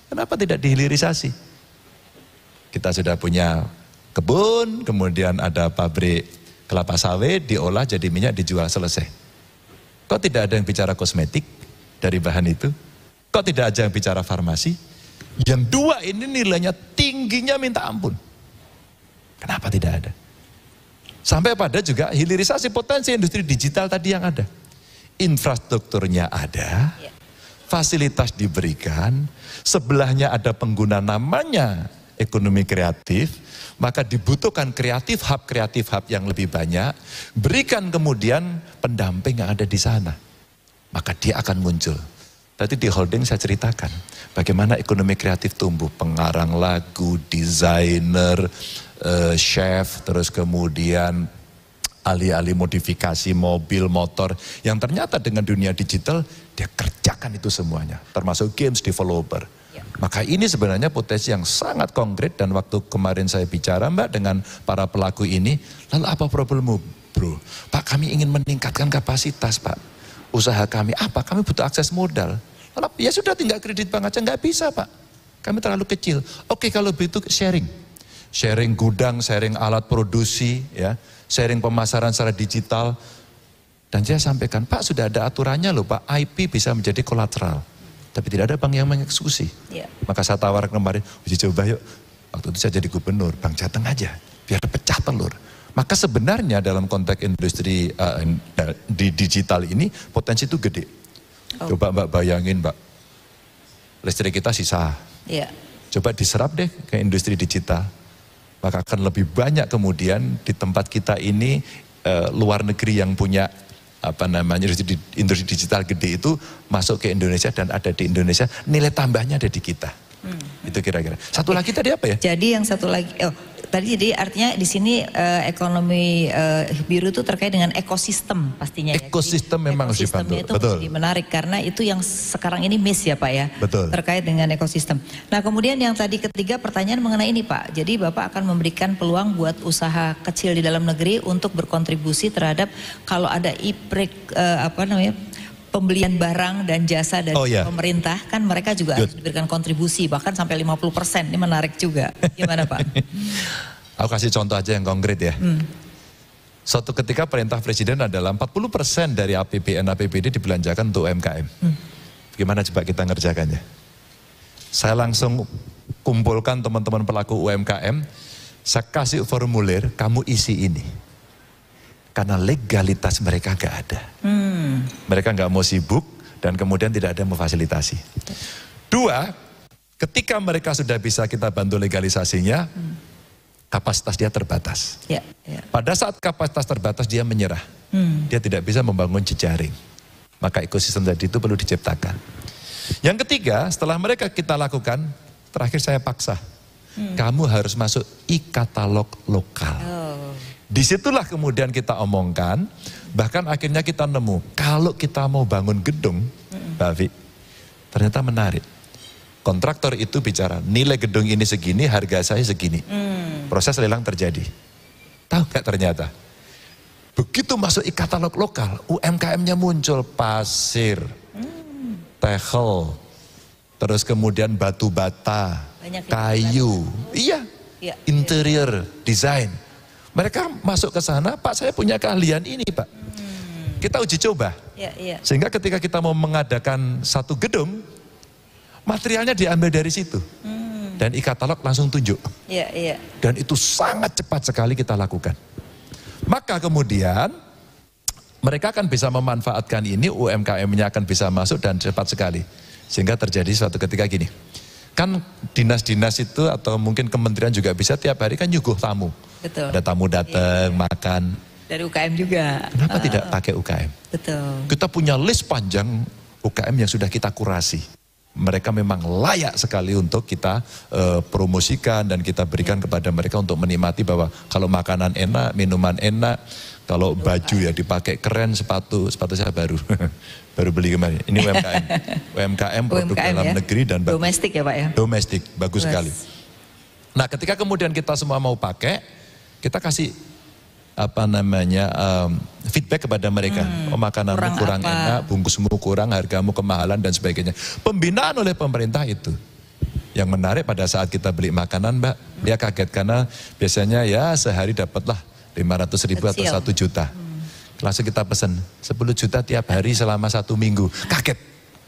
kenapa tidak dihilirisasi? Kita sudah punya kebun, kemudian ada pabrik kelapa sawit, diolah jadi minyak, dijual, selesai. Kok tidak ada yang bicara kosmetik dari bahan itu? Kok tidak ada yang bicara farmasi? Yang dua ini nilainya tingginya minta ampun. Kenapa tidak ada? Sampai pada juga hilirisasi potensi industri digital tadi yang ada. Infrastrukturnya ada, fasilitas diberikan, sebelahnya ada pengguna namanya ekonomi kreatif, maka dibutuhkan kreatif hub yang lebih banyak, berikan kemudian pendamping yang ada di sana. Maka dia akan muncul. Tadi di holding saya ceritakan bagaimana ekonomi kreatif tumbuh, pengarang lagu, desainer, chef, terus kemudian ahli-ahli modifikasi mobil, motor, yang ternyata dengan dunia digital dia kerjakan itu semuanya, termasuk games developer. Maka ini sebenarnya potensi yang sangat konkret, dan waktu kemarin saya bicara Mbak dengan para pelaku ini, lalu apa problemmu bro? Pak, kami ingin meningkatkan kapasitas Pak, usaha kami apa? Kami butuh akses modal. Lalu, ya sudah tinggal kredit bank aja, nggak bisa Pak, kami terlalu kecil. Oke, kalau begitu sharing gudang, sharing alat produksi, ya, sharing pemasaran secara digital. Dan saya sampaikan, Pak sudah ada aturannya loh Pak, IP bisa menjadi kolateral. Tapi tidak ada bank yang mengeksekusi. Maka saya tawarkan kemarin, uji coba yuk. Waktu itu saya jadi gubernur, Bank Jateng aja, biar pecah telur. Maka sebenarnya dalam konteks industri di digital ini, potensi itu gede. Coba Mbak bayangin Mbak, listrik kita sisa. Coba diserap deh ke industri digital. Maka akan lebih banyak kemudian di tempat kita ini luar negeri yang punya industri digital gede itu masuk ke Indonesia dan ada di Indonesia, nilai tambahnya ada di kita. Itu kira-kira. Satu lagi tadi apa ya? Jadi yang satu lagi, tadi jadi artinya di sini ekonomi biru itu terkait dengan ekosistem pastinya. Ekosistem memang harus dibantu. Itu menjadi menarik karena itu yang sekarang ini miss ya Pak ya. Betul. Terkait dengan ekosistem. Nah kemudian yang tadi ketiga pertanyaan mengenai ini Pak. Jadi Bapak akan memberikan peluang buat usaha kecil di dalam negeri untuk berkontribusi terhadap kalau ada pembelian barang dan jasa dari pemerintah, kan mereka juga harus diberikan kontribusi bahkan sampai 50%. Ini menarik juga. Gimana Pak? Aku kasih contoh aja yang konkret ya. Suatu ketika perintah presiden adalah 40% dari APBN APBD dibelanjakan untuk UMKM. Gimana coba kita ngerjakannya? Saya langsung kumpulkan teman-teman pelaku UMKM, saya kasih formulir, kamu isi ini. Karena legalitas mereka gak ada. Mereka gak mau sibuk dan kemudian tidak ada yang memfasilitasi. Dua, ketika mereka sudah bisa kita bantu legalisasinya, kapasitas dia terbatas. Pada saat kapasitas terbatas dia menyerah. Dia tidak bisa membangun jejaring. Maka ekosistem tadi itu perlu diciptakan. Yang ketiga, setelah mereka kita lakukan, terakhir saya paksa. Kamu harus masuk e-katalog lokal. Disitulah kemudian kita omongkan, bahkan akhirnya kita nemu, kalau kita mau bangun gedung, Mbak Vi, ternyata menarik. Kontraktor itu bicara, nilai gedung ini segini, harga saya segini. Proses lelang terjadi. Tahu nggak ternyata? Begitu masuk e-katalog lokal, UMKM-nya muncul, pasir, tehel, terus kemudian batu bata, kayu, interior, desain. Mereka masuk ke sana, Pak saya punya keahlian ini Pak. Kita uji coba. Sehingga ketika kita mau mengadakan satu gedung, materialnya diambil dari situ. Dan e-katalog langsung tunjuk. Dan itu sangat cepat sekali kita lakukan. Maka kemudian mereka akan bisa memanfaatkan ini, UMKM-nya akan bisa masuk dan cepat sekali. Sehingga terjadi suatu ketika gini. Kan dinas-dinas itu atau mungkin kementerian juga bisa tiap hari kan nyuguh tamu. Betul. Ada tamu datang, makan. Dari UKM juga. Kenapa tidak pakai UKM? Betul. Kita punya list panjang UKM yang sudah kita kurasi. Mereka memang layak sekali untuk kita promosikan dan kita berikan kepada mereka untuk menikmati bahwa kalau makanan enak, minuman enak, Kalau baju ya dipakai keren, sepatu saya baru baru beli kemarin. Ini UMKM produk dalam ya? negeri dan Domestik ya Pak ya? Domestik, bagus sekali. Nah ketika kemudian kita semua mau pakai, kita kasih feedback kepada mereka. Makananmu kurang enak, bungkusmu kurang, hargamu kemahalan dan sebagainya. Pembinaan oleh pemerintah itu. Yang menarik pada saat kita beli makanan Mbak, dia kaget karena biasanya ya sehari dapatlah 500.000 atau 1 juta. Langsung kita pesan 10 juta tiap hari selama 1 minggu. Kaget.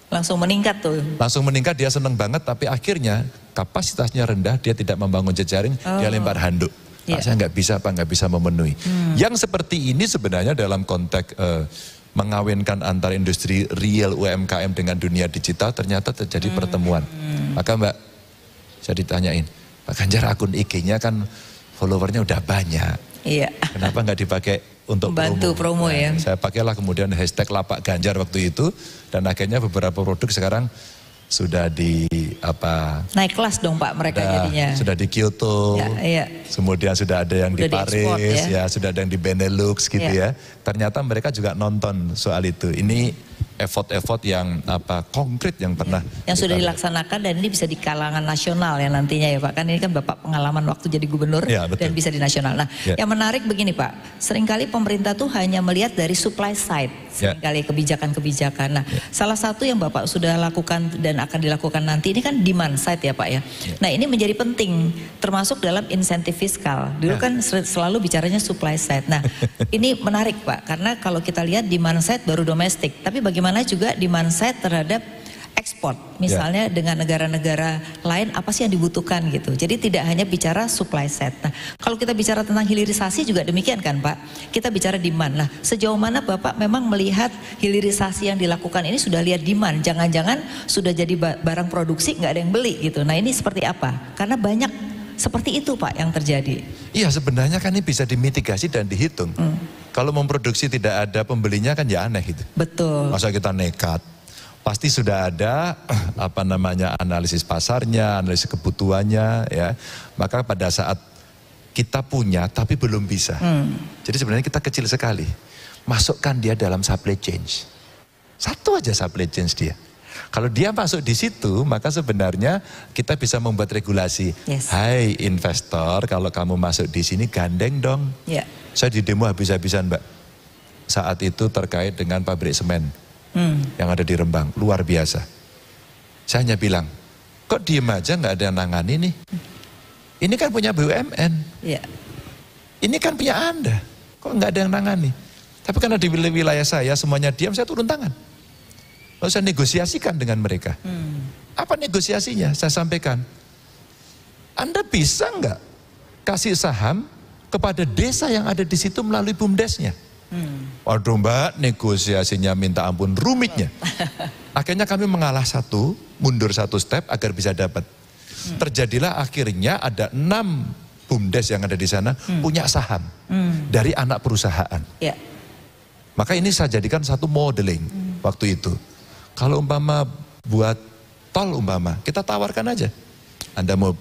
Langsung meningkat tuh. Langsung meningkat, dia senang banget, tapi akhirnya kapasitasnya rendah, dia tidak membangun jejaring, dia lempar handuk. Pak, saya nggak bisa, Pak, nggak bisa memenuhi. Yang seperti ini sebenarnya dalam konteks mengawinkan antara industri real UMKM dengan dunia digital ternyata terjadi pertemuan. Maka Mbak, saya ditanyain, Pak Ganjar akun IG-nya kan followernya udah banyak. Iya. Kenapa nggak dipakai untuk bantu promo ya? Saya pakailah kemudian hashtag Lapak Ganjar waktu itu, dan akhirnya beberapa produk sekarang sudah di naik kelas dong Pak mereka jadinya. Sudah di Kyoto, kemudian sudah ada yang di Paris, sudah ada yang di Benelux gitu ya. Ternyata mereka juga nonton soal itu. Ini effort-effort yang konkret yang pernah yang sudah dilaksanakan, dan ini bisa di kalangan nasional ya nantinya ya Pak. Kan ini kan Bapak pengalaman waktu jadi gubernur dan bisa di nasional. Nah, yang menarik begini Pak, seringkali pemerintah tuh hanya melihat dari supply side, seringkali kebijakan-kebijakan. Nah, salah satu yang Bapak sudah lakukan dan akan dilakukan nanti ini kan demand side ya Pak ya. Nah, ini menjadi penting termasuk dalam insentif fiskal. Dulu kan selalu bicaranya supply side. Nah, ini menarik Pak, karena kalau kita lihat demand side baru domestik, tapi bagaimana juga demand side terhadap ekspor, misalnya dengan negara-negara lain apa sih yang dibutuhkan gitu. Jadi tidak hanya bicara supply side. Nah, kalau kita bicara tentang hilirisasi juga demikian kan Pak. Kita bicara demand. Nah, sejauh mana Bapak memang melihat hilirisasi yang dilakukan ini sudah lihat demand? Jangan-jangan sudah jadi barang produksi nggak ada yang beli gitu. Nah, ini seperti apa? Karena banyak seperti itu Pak yang terjadi. Iya, sebenarnya kan ini bisa dimitigasi dan dihitung. Kalau memproduksi tidak ada pembelinya kan ya aneh gitu. Betul. Masa kita nekat. Pasti sudah ada analisis pasarnya, analisis kebutuhannya ya. Maka pada saat kita punya tapi belum bisa. Jadi sebenarnya kita kecil sekali. Masukkan dia dalam supply chain. Satu aja supply chain dia. Kalau dia masuk di situ, maka sebenarnya kita bisa membuat regulasi. Hai investor, kalau kamu masuk di sini gandeng dong. Saya di demo habis-habisan Mbak. Saat itu terkait dengan pabrik semen yang ada di Rembang, luar biasa. Saya hanya bilang, kok diem aja nggak ada yang nangani nih? Ini kan punya BUMN. Ini kan punya Anda. Kok nggak ada yang nangani? Tapi karena di wilayah saya semuanya diam, saya turun tangan. Lalu saya negosiasikan dengan mereka. Apa negosiasinya? Saya sampaikan. Anda bisa nggak kasih saham kepada desa yang ada di situ melalui BUMDesnya? Waduh Mbak, negosiasinya minta ampun rumitnya. Akhirnya kami mengalah mundur 1 step agar bisa dapat. Terjadilah akhirnya ada 6 BUMDes yang ada di sana punya saham dari anak perusahaan. Maka ini saya jadikan satu modeling waktu itu. Kalau umpama buat tol kita tawarkan aja. Anda mau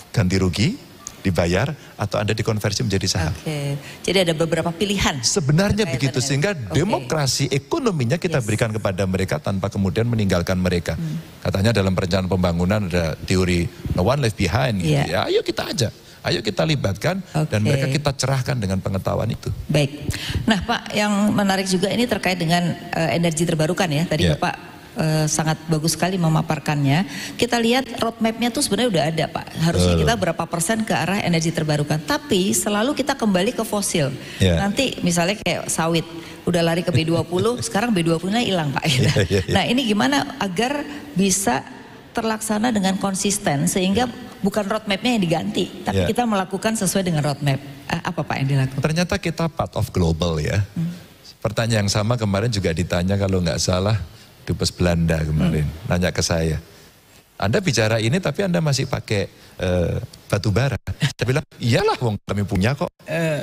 ganti rugi, dibayar, atau Anda dikonversi menjadi saham. Jadi ada beberapa pilihan. Sebenarnya begitu, sehingga demokrasi ekonominya kita berikan kepada mereka tanpa kemudian meninggalkan mereka. Katanya dalam perencanaan pembangunan ada teori no one left behind. Gitu ya. Ayo kita ajak. Ayo kita libatkan dan mereka kita cerahkan dengan pengetahuan itu. Baik. Nah Pak, yang menarik juga ini terkait dengan energi terbarukan ya. Tadi Bapak sangat bagus sekali memaparkannya. Kita lihat roadmapnya tuh sebenarnya udah ada Pak. Harusnya kita berapa persen ke arah energi terbarukan. Tapi selalu kita kembali ke fosil. Nanti misalnya kayak sawit, udah lari ke B20, sekarang B20-nya hilang Pak. Nah ini gimana agar bisa terlaksana dengan konsisten sehingga bukan roadmapnya yang diganti, tapi kita melakukan sesuai dengan roadmap. Apa Pak yang dilakukan? Ternyata kita part of global ya. Pertanyaan yang sama kemarin juga ditanya kalau nggak salah Dubes Belanda kemarin, nanya ke saya. Anda bicara ini tapi Anda masih pakai batu bara. Saya bilang, iyalah wong kami punya kok.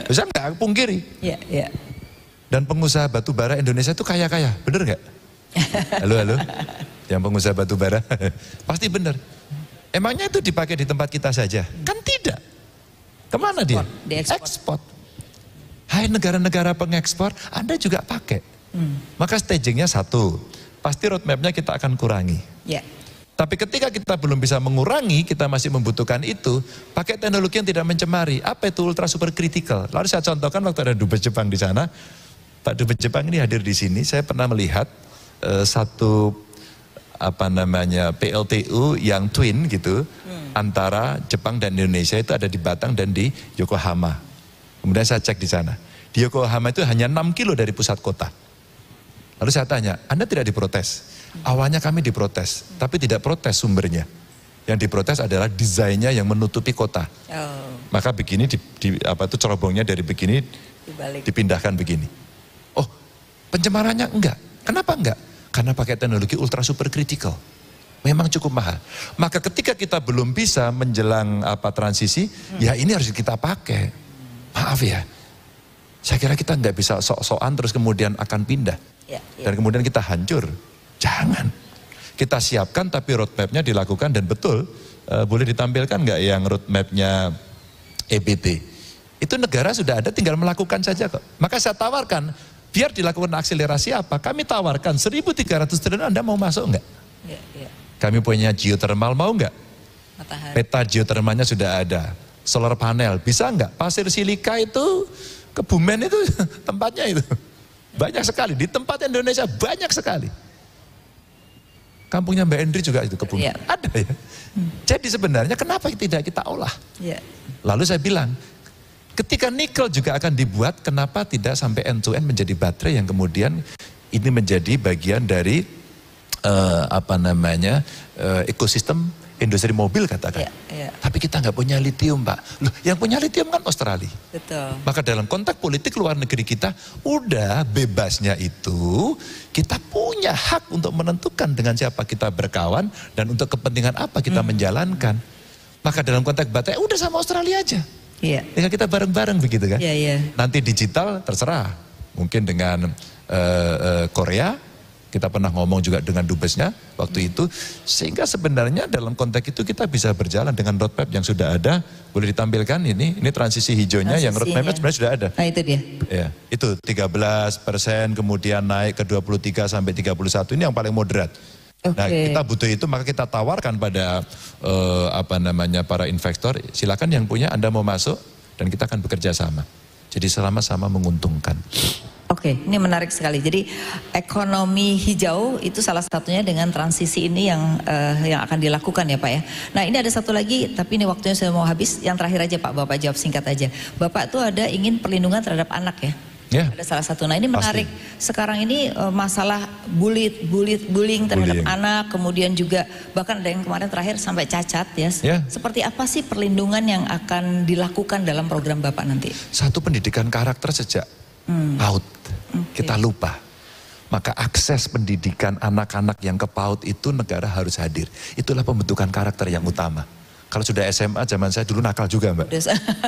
Saya nggak pungkiri. Dan pengusaha batu bara Indonesia itu kaya-kaya, bener nggak? Halo, yang pengusaha batu bara, pasti bener. Emangnya itu dipakai di tempat kita saja? Kan tidak. Kemana dia? Diekspor. Ekspor. Hai negara-negara pengekspor, Anda juga pakai. Maka stagingnya satu, pasti roadmapnya kita akan kurangi. Ya. Tapi ketika kita belum bisa mengurangi, kita masih membutuhkan itu, pakai teknologi yang tidak mencemari. Apa itu ultra super critical? Lalu saya contohkan waktu ada Dubes Jepang di sana, Pak Dubes Jepang ini hadir di sini, saya pernah melihat satu PLTU yang twin gitu, antara Jepang dan Indonesia itu ada di Batang dan di Yokohama. Kemudian saya cek di sana. Di Yokohama itu hanya 6 kilo dari pusat kota. Lalu saya tanya, Anda tidak diprotes? Awalnya kami diprotes, tapi tidak protes sumbernya. Yang diprotes adalah desainnya yang menutupi kota. Maka begini, cerobongnya dari begini dipindahkan begini. Oh, pencemarannya enggak. Kenapa enggak? Karena pakai teknologi ultra super critical. Memang cukup mahal. Maka ketika kita belum bisa menjelang transisi, ya ini harus kita pakai. Maaf ya, saya kira kita nggak bisa sok-sokan terus kemudian akan pindah. Dan kemudian kita hancur. Jangan. Kita siapkan tapi roadmapnya dilakukan dan betul. Boleh ditampilkan nggak yang roadmapnya EBT? Itu negara sudah ada, tinggal melakukan saja kok. Maka saya tawarkan, biar dilakukan akselerasi apa? Kami tawarkan 1.300 triliun, Anda mau masuk nggak? Kami punya geothermal, mau nggak? Peta geothermalnya sudah ada. Solar panel, bisa nggak? Pasir silika itu, Kebumen itu tempatnya itu. Banyak sekali, di tempat Indonesia banyak sekali. Kampungnya Mbak Endri juga itu Kebumen. Ada ya. Jadi sebenarnya kenapa tidak kita olah? Lalu saya bilang, ketika nikel juga akan dibuat, kenapa tidak sampai end-to-end menjadi baterai yang kemudian ini menjadi bagian dari ekosistem industri mobil katakan. Tapi kita nggak punya litium, Pak. Loh, yang punya litium kan Australia. Betul. Maka dalam konteks politik luar negeri kita, udah bebasnya itu, kita punya hak untuk menentukan dengan siapa kita berkawan dan untuk kepentingan apa kita menjalankan. Maka dalam konteks baterai, udah sama Australia aja. Tinggal kita bareng-bareng begitu kan. Nanti digital terserah. Mungkin dengan Korea. Kita pernah ngomong juga dengan dubesnya waktu itu. Sehingga sebenarnya dalam konteks itu kita bisa berjalan dengan roadmap yang sudah ada. Boleh ditampilkan ini transisi hijaunya yang roadmapnya sebenarnya sudah ada. Nah itu dia. Ya, itu 13% kemudian naik ke 23 sampai 31 ini yang paling moderat. Nah kita butuh itu, maka kita tawarkan pada para investor, silakan yang punya Anda mau masuk dan kita akan bekerja sama. Jadi sama-sama menguntungkan. Ini menarik sekali. Jadi ekonomi hijau itu salah satunya dengan transisi ini yang akan dilakukan ya Pak ya. Nah ini ada satu lagi, tapi ini waktunya sudah mau habis. Yang terakhir aja Pak, Bapak jawab singkat aja. Bapak tuh ada ingin perlindungan terhadap anak ya? Ada salah satu. Nah ini menarik. Sekarang ini masalah bullying terhadap anak, kemudian juga bahkan ada yang kemarin terakhir sampai cacat ya. Seperti apa sih perlindungan yang akan dilakukan dalam program Bapak nanti? Satu, pendidikan karakter sejak PAUD. Kita lupa. Maka akses pendidikan anak-anak yang ke PAUD itu negara harus hadir. Itulah pembentukan karakter yang utama. Kalau sudah SMA, zaman saya dulu nakal juga Mbak.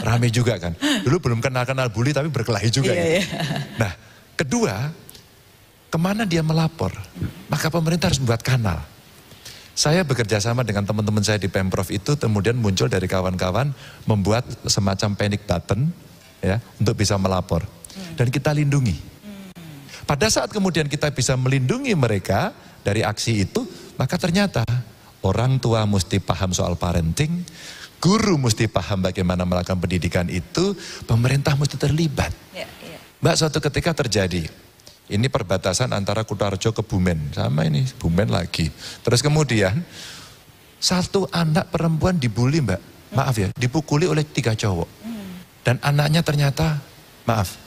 Rame juga kan. Dulu belum kenal-kenal bully tapi berkelahi juga. Nah, kedua, kemana dia melapor? Maka pemerintah harus membuat kanal. Saya bekerja sama dengan teman-teman saya di Pemprov itu, kemudian muncul dari kawan-kawan membuat semacam panic button ya, untuk bisa melapor. Dan kita lindungi. Pada saat kemudian kita bisa melindungi mereka dari aksi itu, maka ternyata orang tua mesti paham soal parenting, guru mesti paham bagaimana melakukan pendidikan itu, pemerintah mesti terlibat. Mbak, suatu ketika terjadi, ini perbatasan antara Kutarjo ke Bumen, sama ini Bumen lagi. Terus kemudian satu anak perempuan dibully Mbak, maaf ya, dipukuli oleh 3 cowok. Dan anaknya ternyata, maaf,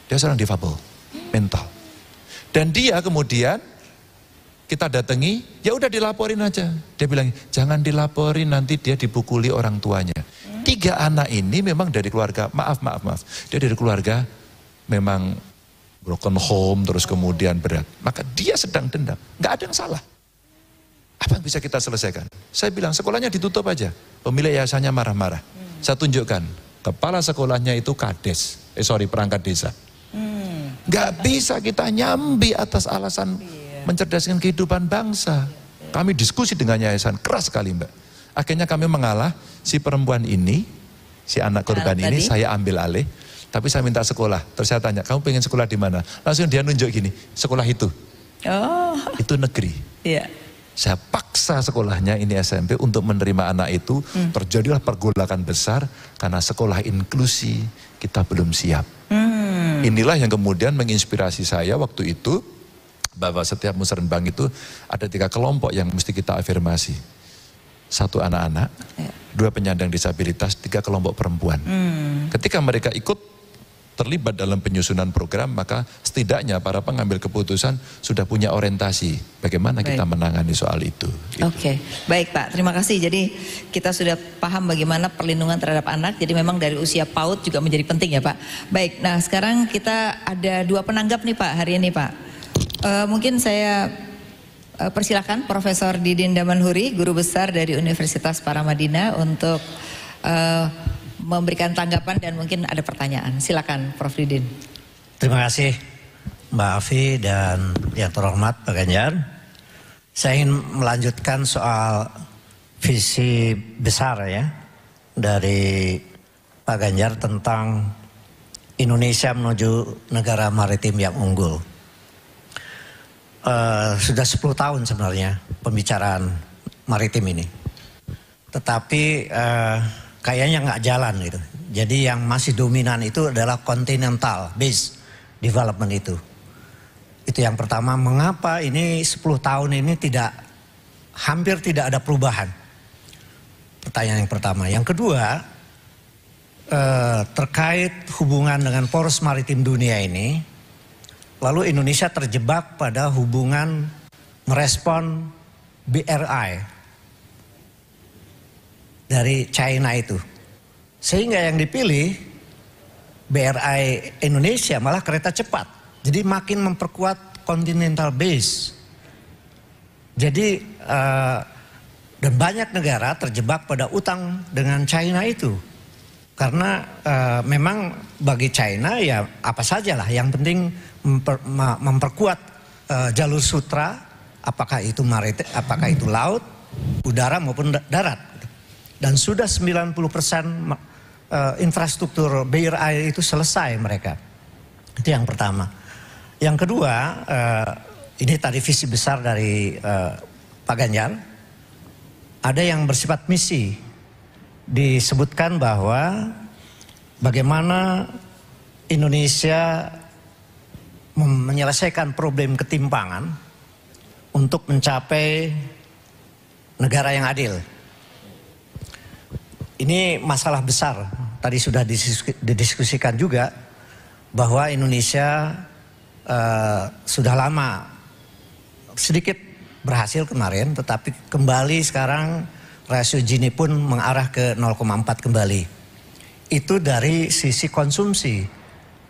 dia seorang difabel, mental. Dan dia kemudian kita datangi, ya udah dilaporin aja. Dia bilang, jangan dilaporin, nanti dia dipukuli orang tuanya. 3 anak ini memang dari keluarga, maaf. Dia dari keluarga memang broken home, terus kemudian berat. Maka dia sedang dendam, nggak ada yang salah. Apa yang bisa kita selesaikan? Saya bilang, sekolahnya ditutup aja. Pemilik yayasannya marah-marah. Saya tunjukkan, kepala sekolahnya itu kades, perangkat desa. Nggak bisa kita nyambi atas alasan mencerdaskan kehidupan bangsa. Kami diskusi dengan yayasan, keras sekali Mbak. Akhirnya kami mengalah, si perempuan ini, si anak korban ini saya ambil alih. tapi saya minta sekolah. Terus saya tanya, kamu pengen sekolah di mana? Langsung dia nunjuk gini, sekolah itu. Oh. Itu negeri. Iya. Saya paksa sekolahnya ini SMP untuk menerima anak itu. Terjadilah pergolakan besar karena sekolah inklusi kita belum siap. Inilah yang kemudian menginspirasi saya waktu itu, bahwa setiap musrenbang itu ada 3 kelompok yang mesti kita afirmasi. 1 anak-anak, 2 penyandang disabilitas, 3 kelompok perempuan. Ketika mereka ikut terlibat dalam penyusunan program, maka setidaknya para pengambil keputusan sudah punya orientasi bagaimana kita menangani soal itu. Gitu. Oke, baik Pak, terima kasih. Jadi kita sudah paham bagaimana perlindungan terhadap anak, jadi memang dari usia PAUD juga menjadi penting ya Pak. Baik, nah sekarang kita ada 2 penanggap nih Pak hari ini Pak. Mungkin saya persilakan Profesor Didin Damanhuri, Guru Besar dari Universitas Paramadina untuk memberikan tanggapan dan mungkin ada pertanyaan. Silakan Prof Didin. Terima kasih Mbak Afi dan yang terhormat Pak Ganjar. Saya ingin melanjutkan soal visi besar ya dari Pak Ganjar tentang Indonesia menuju negara maritim yang unggul. Sudah 10 tahun sebenarnya pembicaraan maritim ini. Tetapi kayaknya nggak jalan gitu. Jadi yang masih dominan itu adalah continental based development itu. Itu yang pertama, mengapa ini 10 tahun ini hampir tidak ada perubahan. Pertanyaan yang pertama. Yang kedua, terkait hubungan dengan poros maritim dunia ini, lalu Indonesia terjebak pada hubungan merespon BRI dari China itu. Sehingga yang dipilih BRI Indonesia malah kereta cepat. Jadi makin memperkuat continental base. Jadi dan banyak negara terjebak pada utang dengan China itu. Karena memang bagi China ya apa sajalah, yang penting memperkuat jalur sutra, apakah itu maritim, apakah itu laut, udara maupun darat. Dan sudah 90% infrastruktur BRI itu selesai mereka. Itu yang pertama. Yang kedua, ini tadi visi besar dari Pak Ganjar. Ada yang bersifat misi. Disebutkan bahwa bagaimana Indonesia menyelesaikan problem ketimpangan untuk mencapai negara yang adil. Ini masalah besar, tadi sudah didiskusikan juga bahwa Indonesia sudah lama sedikit berhasil kemarin, tetapi kembali sekarang rasio Gini pun mengarah ke 0,4 kembali. Itu dari sisi konsumsi.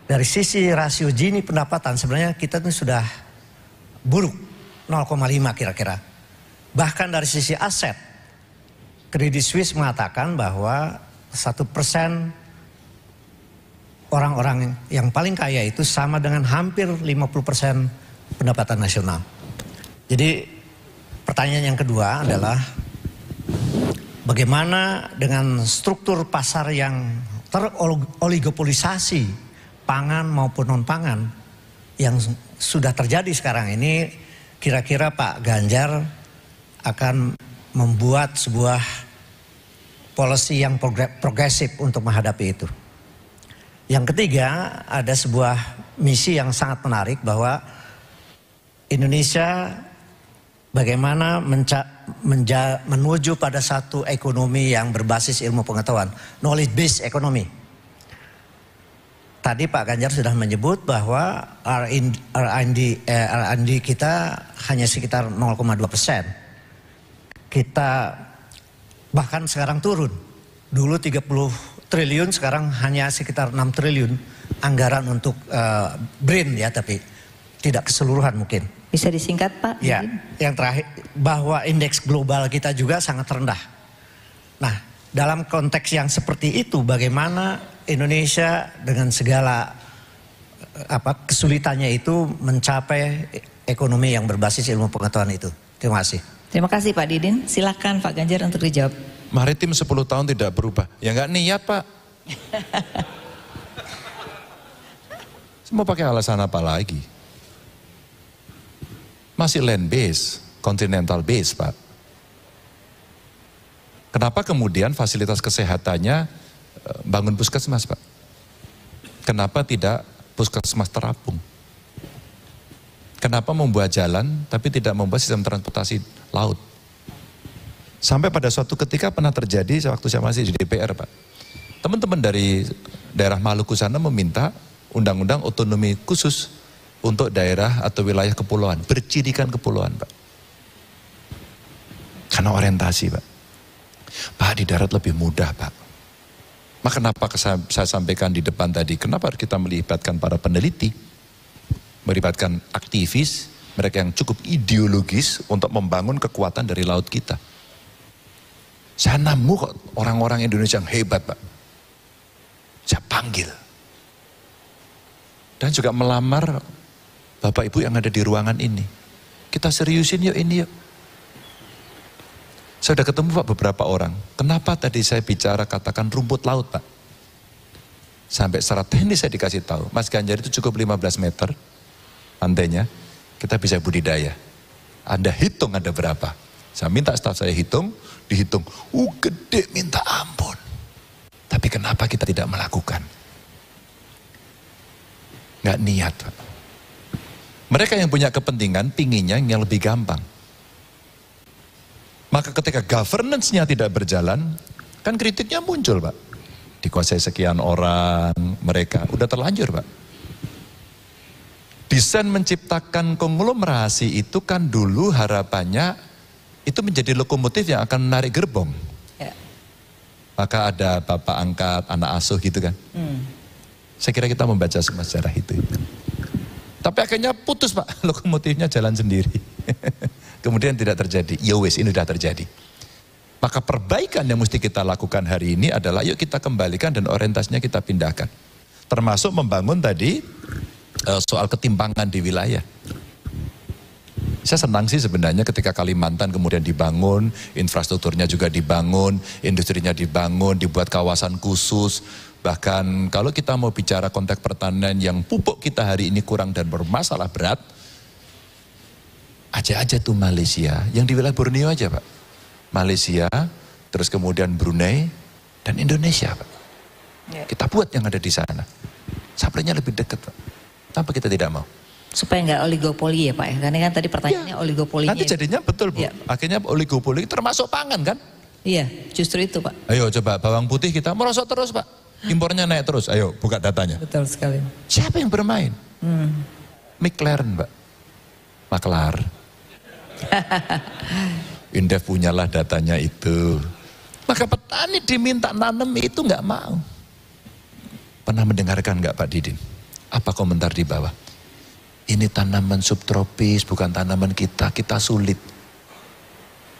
Dari sisi rasio Gini pendapatan sebenarnya kita tuh sudah buruk, 0,5 kira-kira. Bahkan dari sisi aset, Credit Suisse mengatakan bahwa 1% orang-orang yang paling kaya itu sama dengan hampir 50% pendapatan nasional. Jadi pertanyaan yang kedua adalah bagaimana dengan struktur pasar yang teroligopolisasi, pangan maupun non-pangan, yang sudah terjadi sekarang ini, kira-kira Pak Ganjar akan membuat sebuah policy yang progresif untuk menghadapi itu. Yang ketiga, ada sebuah misi yang sangat menarik bahwa Indonesia bagaimana menuju pada satu ekonomi yang berbasis ilmu pengetahuan, knowledge based economy. Tadi Pak Ganjar sudah menyebut bahwa R&D kita hanya sekitar 0,2%. Kita bahkan sekarang turun. Dulu 30 triliun, sekarang hanya sekitar 6 triliun anggaran untuk BRIN ya, tapi tidak keseluruhan mungkin. Bisa disingkat Pak? Ya, yang terakhir bahwa indeks global kita juga sangat rendah. Nah, dalam konteks yang seperti itu, bagaimana Indonesia dengan segala kesulitannya itu mencapai ekonomi yang berbasis ilmu pengetahuan itu? Terima kasih. Terima kasih Pak Didin. Silakan Pak Ganjar untuk dijawab. Maritim 10 tahun tidak berubah. Ya nggak niat Pak. Mau pakai alasan apa lagi? Masih land base, continental base, Pak. Kenapa kemudian fasilitas kesehatannya bangun puskesmas, Pak? Kenapa tidak puskesmas terapung? Kenapa membuat jalan tapi tidak membuat sistem transportasi laut? Sampai pada suatu ketika pernah terjadi waktu saya masih di DPR, Pak. Teman-teman dari daerah Maluku sana meminta undang-undang otonomi khusus untuk daerah atau wilayah kepulauan, bercirikan kepulauan, Pak. Karena orientasi, Pak. Pak, di darat lebih mudah, Pak. Maka kenapa saya sampaikan di depan tadi, kenapa kita melibatkan para peneliti, melibatkan aktivis, mereka yang cukup ideologis untuk membangun kekuatan dari laut kita. Saya nemu kok orang-orang Indonesia yang hebat, Pak. Saya panggil. Dan juga melamar Bapak Ibu yang ada di ruangan ini. Kita seriusin yuk ini yuk. Saya sudah ketemu Pak beberapa orang. Kenapa tadi saya bicara katakan rumput laut, Pak? Sampai secara teknis saya dikasih tahu, Mas Ganjar itu cukup 15 meter pantainya, kita bisa budidaya. Anda hitung ada berapa. Saya minta staf saya hitung, dihitung. Gede minta ampun. Tapi kenapa kita tidak melakukan? Nggak niat, Pak. Mereka yang punya kepentingan, pinginnya yang lebih gampang. Maka ketika governance-nya tidak berjalan, kan kritiknya muncul, Pak. Dikuasai sekian orang, mereka udah terlanjur, Pak. Desain menciptakan konglomerasi itu kan dulu harapannya itu menjadi lokomotif yang akan menarik gerbong. Ya. Maka ada bapak angkat, anak asuh gitu kan. Saya kira kita membaca semua sejarah itu. Tapi akhirnya putus, Pak, lokomotifnya jalan sendiri. Kemudian tidak terjadi, ya wes ini sudah terjadi. Maka perbaikan yang mesti kita lakukan hari ini adalah yuk kita kembalikan dan orientasinya kita pindahkan. Termasuk membangun tadi soal ketimpangan di wilayah. Saya senang sih sebenarnya ketika Kalimantan kemudian dibangun, infrastrukturnya juga dibangun, industrinya dibangun, dibuat kawasan khusus. Bahkan kalau kita mau bicara konteks pertanian yang pupuk kita hari ini kurang dan bermasalah berat, aja tuh Malaysia, yang di wilayah Borneo aja, Pak. Malaysia, terus kemudian Brunei, dan Indonesia, Pak. Ya. Kita buat yang ada di sana. Supply-nya lebih dekat, Pak. Kenapa kita tidak mau? Supaya nggak oligopoli ya, Pak. Karena kan tadi pertanyaannya ya, oligopolinya. Nanti jadinya betul, Bu. Ya. Akhirnya oligopoli termasuk pangan kan? Iya, justru itu, Pak. Ayo coba bawang putih kita merosot terus, Pak. Impornya naik terus. Ayo buka datanya. Betul sekali. Siapa yang bermain? McLaren, Pak. Maklar. Indef punyalah datanya itu. Maka petani diminta nanam itu nggak mau. Pernah mendengarkan nggak Pak Didin? Apa komentar di bawah? Ini tanaman subtropis, bukan tanaman kita sulit.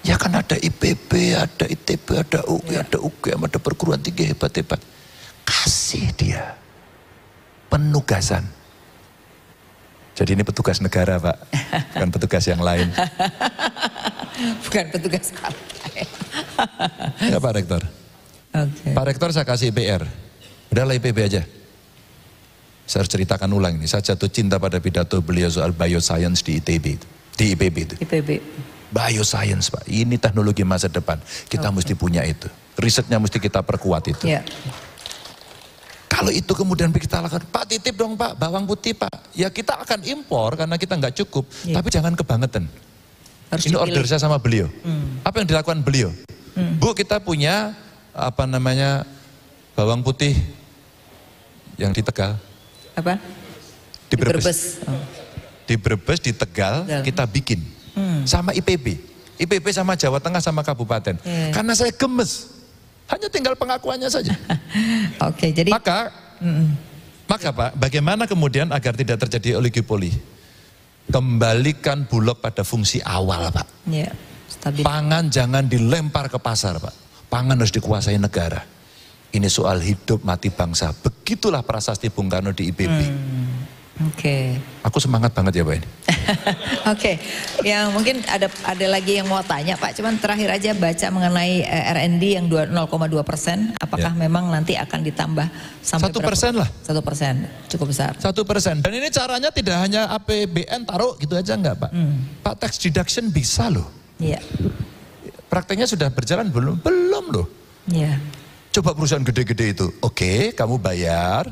Ya kan ada IPB, ada ITB, ada UI, ada UGM, ada perguruan tinggi hebat-hebat. Kasih dia penugasan. Jadi ini petugas negara, Pak, bukan petugas yang lain. Bukan petugas partai. Ya Pak Rektor. Okay. Pak Rektor saya kasih IPR. Udahlah IPB aja. Saya harus ceritakan ulang ini. Saya jatuh cinta pada pidato beliau soal bioscience di ITB, di IPB itu. IPB. Bioscience, Pak. Ini teknologi masa depan. Kita mesti punya itu. Risetnya mesti kita perkuat itu. Yeah. Kalau itu kemudian kita lakukan, Pak titip dong Pak, bawang putih Pak. Ya kita akan impor karena kita nggak cukup. Yeah. Tapi jangan kebangetan. Harus ini order saya sama beliau. Apa yang dilakukan beliau? Bu, kita punya apa namanya bawang putih yang di Tegal. Apa? Di Brebes. Di Brebes, di Tegal, kita bikin. Sama IPB. IPB sama Jawa Tengah sama Kabupaten. Karena saya gemes. Hanya tinggal pengakuannya saja. Oke, jadi maka Pak, bagaimana kemudian agar tidak terjadi oligopoli? Kembalikan Bulog pada fungsi awal, Pak. Ya, stabil. Pangan jangan dilempar ke pasar, Pak. Pangan harus dikuasai negara. Ini soal hidup mati bangsa. Begitulah prasasti Bung Karno di IPB. Oke. Aku semangat banget ya, Pak ini. Oke, yang mungkin ada lagi yang mau tanya Pak, cuman terakhir aja baca mengenai R&D yang 0,2%, apakah memang nanti akan ditambah sampai 1% lah. 1%, cukup besar. 1%. Dan ini caranya tidak hanya APBN taruh gitu aja enggak Pak. Pak, tax deduction bisa loh. Iya. Prakteknya sudah berjalan belum? Belum loh. Iya. Coba perusahaan gede-gede itu, oke, kamu bayar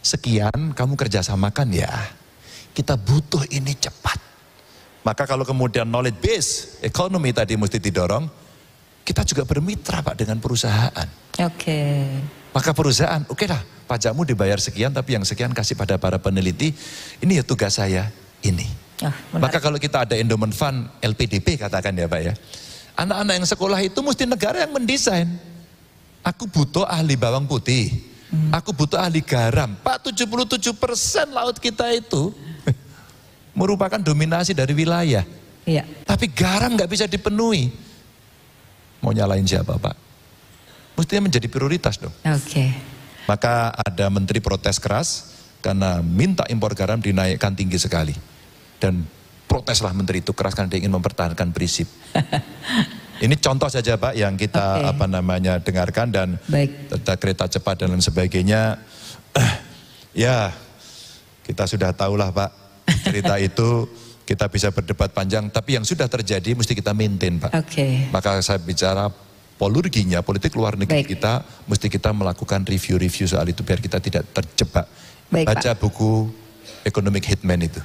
sekian, kamu kerjasamakan ya. Kita butuh ini cepat. Maka kalau kemudian knowledge base ekonomi tadi mesti didorong, kita juga bermitra Pak dengan perusahaan. Oke. Maka perusahaan, oke lah, pajakmu dibayar sekian, tapi yang sekian kasih pada para peneliti. Ini ya tugas saya, ini. Maka kalau kita ada endowment fund LPDP katakan ya Pak ya, anak-anak yang sekolah itu mesti negara yang mendesain. Aku butuh ahli bawang putih, aku butuh ahli garam. Pak, 77% laut kita itu merupakan dominasi dari wilayah. Iya. Tapi garam nggak bisa dipenuhi. Mau nyalain siapa Pak? Mestinya menjadi prioritas dong. Oke. Maka ada menteri protes keras karena minta impor garam dinaikkan tinggi sekali. Dan proteslah menteri itu keras karena dia ingin mempertahankan prinsip. Ini contoh saja Pak yang kita dengarkan dan kereta cepat dan lain sebagainya. Ya kita sudah tahulah Pak cerita itu, kita bisa berdebat panjang, tapi yang sudah terjadi mesti kita maintain Pak. Maka saya bicara polurginya, politik luar negeri kita, mesti kita melakukan review-review soal itu biar kita tidak terjebak. Baca buku Economic Hitman itu.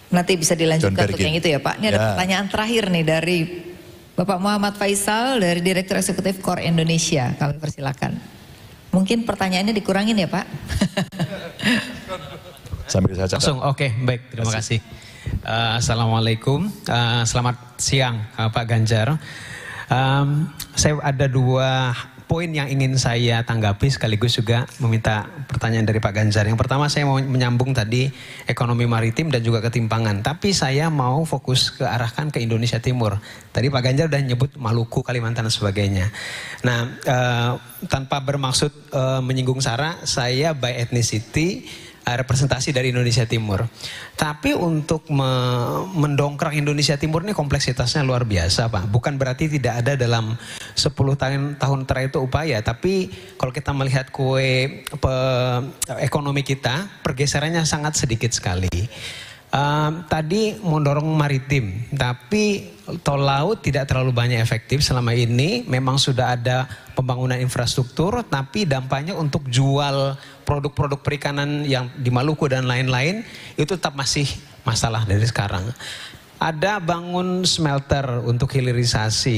Nanti bisa dilanjutkan untuk yang itu ya Pak. Ini ada pertanyaan terakhir nih dari Bapak Muhammad Faisal dari Direktur Eksekutif Core Indonesia. Kami persilakan. Mungkin pertanyaannya dikurangin ya Pak. Sambil saya catat. Langsung, oke, baik, terima kasih. Assalamualaikum, selamat siang Pak Ganjar. Saya ada 2 poin yang ingin saya tanggapi sekaligus juga meminta pertanyaan dari Pak Ganjar. Yang pertama saya mau menyambung tadi ekonomi maritim dan juga ketimpangan. Tapi saya mau fokus ke arahkan ke Indonesia Timur. Tadi Pak Ganjar udah nyebut Maluku, Kalimantan dan sebagainya. Nah, tanpa bermaksud menyinggung sara, saya by ethnicity representasi dari Indonesia Timur. Tapi untuk mendongkrak Indonesia Timur ini kompleksitasnya luar biasa Pak. Bukan berarti tidak ada dalam 10 tahun terakhir itu upaya. Tapi kalau kita melihat ekonomi kita, pergeserannya sangat sedikit sekali. Tadi mendorong maritim, tapi tol laut tidak terlalu banyak efektif selama ini. Memang sudah ada pembangunan infrastruktur, tapi dampaknya untuk jual produk-produk perikanan yang di Maluku dan lain-lain itu tetap masih masalah dari sekarang. Ada bangun smelter untuk hilirisasi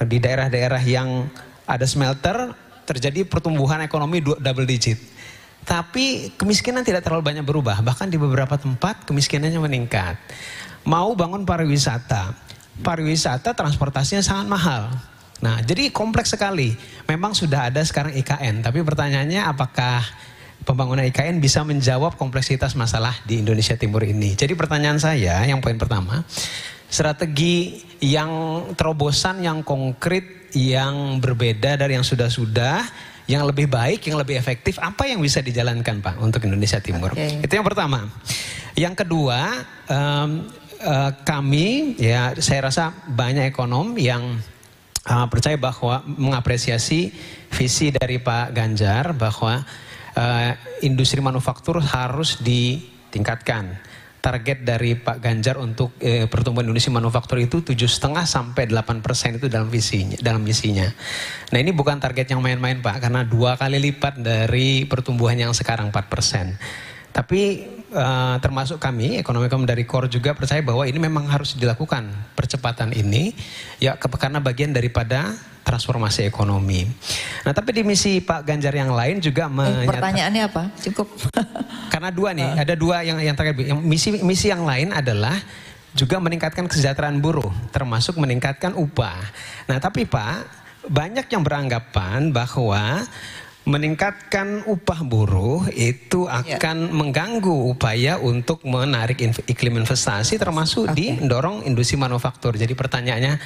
di daerah-daerah yang ada smelter, terjadi pertumbuhan ekonomi double digit. Tapi kemiskinan tidak terlalu banyak berubah, bahkan di beberapa tempat kemiskinannya meningkat. Mau bangun pariwisata, transportasinya sangat mahal. Nah, jadi kompleks sekali. Memang sudah ada sekarang IKN, tapi pertanyaannya apakah pembangunan IKN bisa menjawab kompleksitas masalah di Indonesia Timur ini? Jadi pertanyaan saya, yang poin pertama, strategi yang terobosan, yang konkret, yang berbeda dari yang sudah-sudah, yang lebih baik, yang lebih efektif, apa yang bisa dijalankan Pak untuk Indonesia Timur? Itu yang pertama. Yang kedua, kami, ya saya rasa banyak ekonom yang percaya bahwa mengapresiasi visi dari Pak Ganjar bahwa industri manufaktur harus ditingkatkan. Target dari Pak Ganjar untuk pertumbuhan industri manufaktur itu 7,5 sampai 8% itu dalam misinya. Nah, ini bukan target yang main-main Pak, karena 2 kali lipat dari pertumbuhan yang sekarang 4%. Tapi termasuk kami, ekonomi dari Core juga percaya bahwa ini memang harus dilakukan percepatan ini, ya karena bagian daripada transformasi ekonomi. Nah, tapi di misi Pak Ganjar yang lain juga pertanyaannya apa? Cukup. Karena 2 nih, ada 2 yang terkait. Misi yang lain adalah juga meningkatkan kesejahteraan buruh, termasuk meningkatkan upah. Nah, tapi Pak, banyak yang beranggapan bahwa meningkatkan upah buruh itu akan mengganggu upaya untuk menarik iklim investasi, termasuk didorong industri manufaktur. Jadi pertanyaannya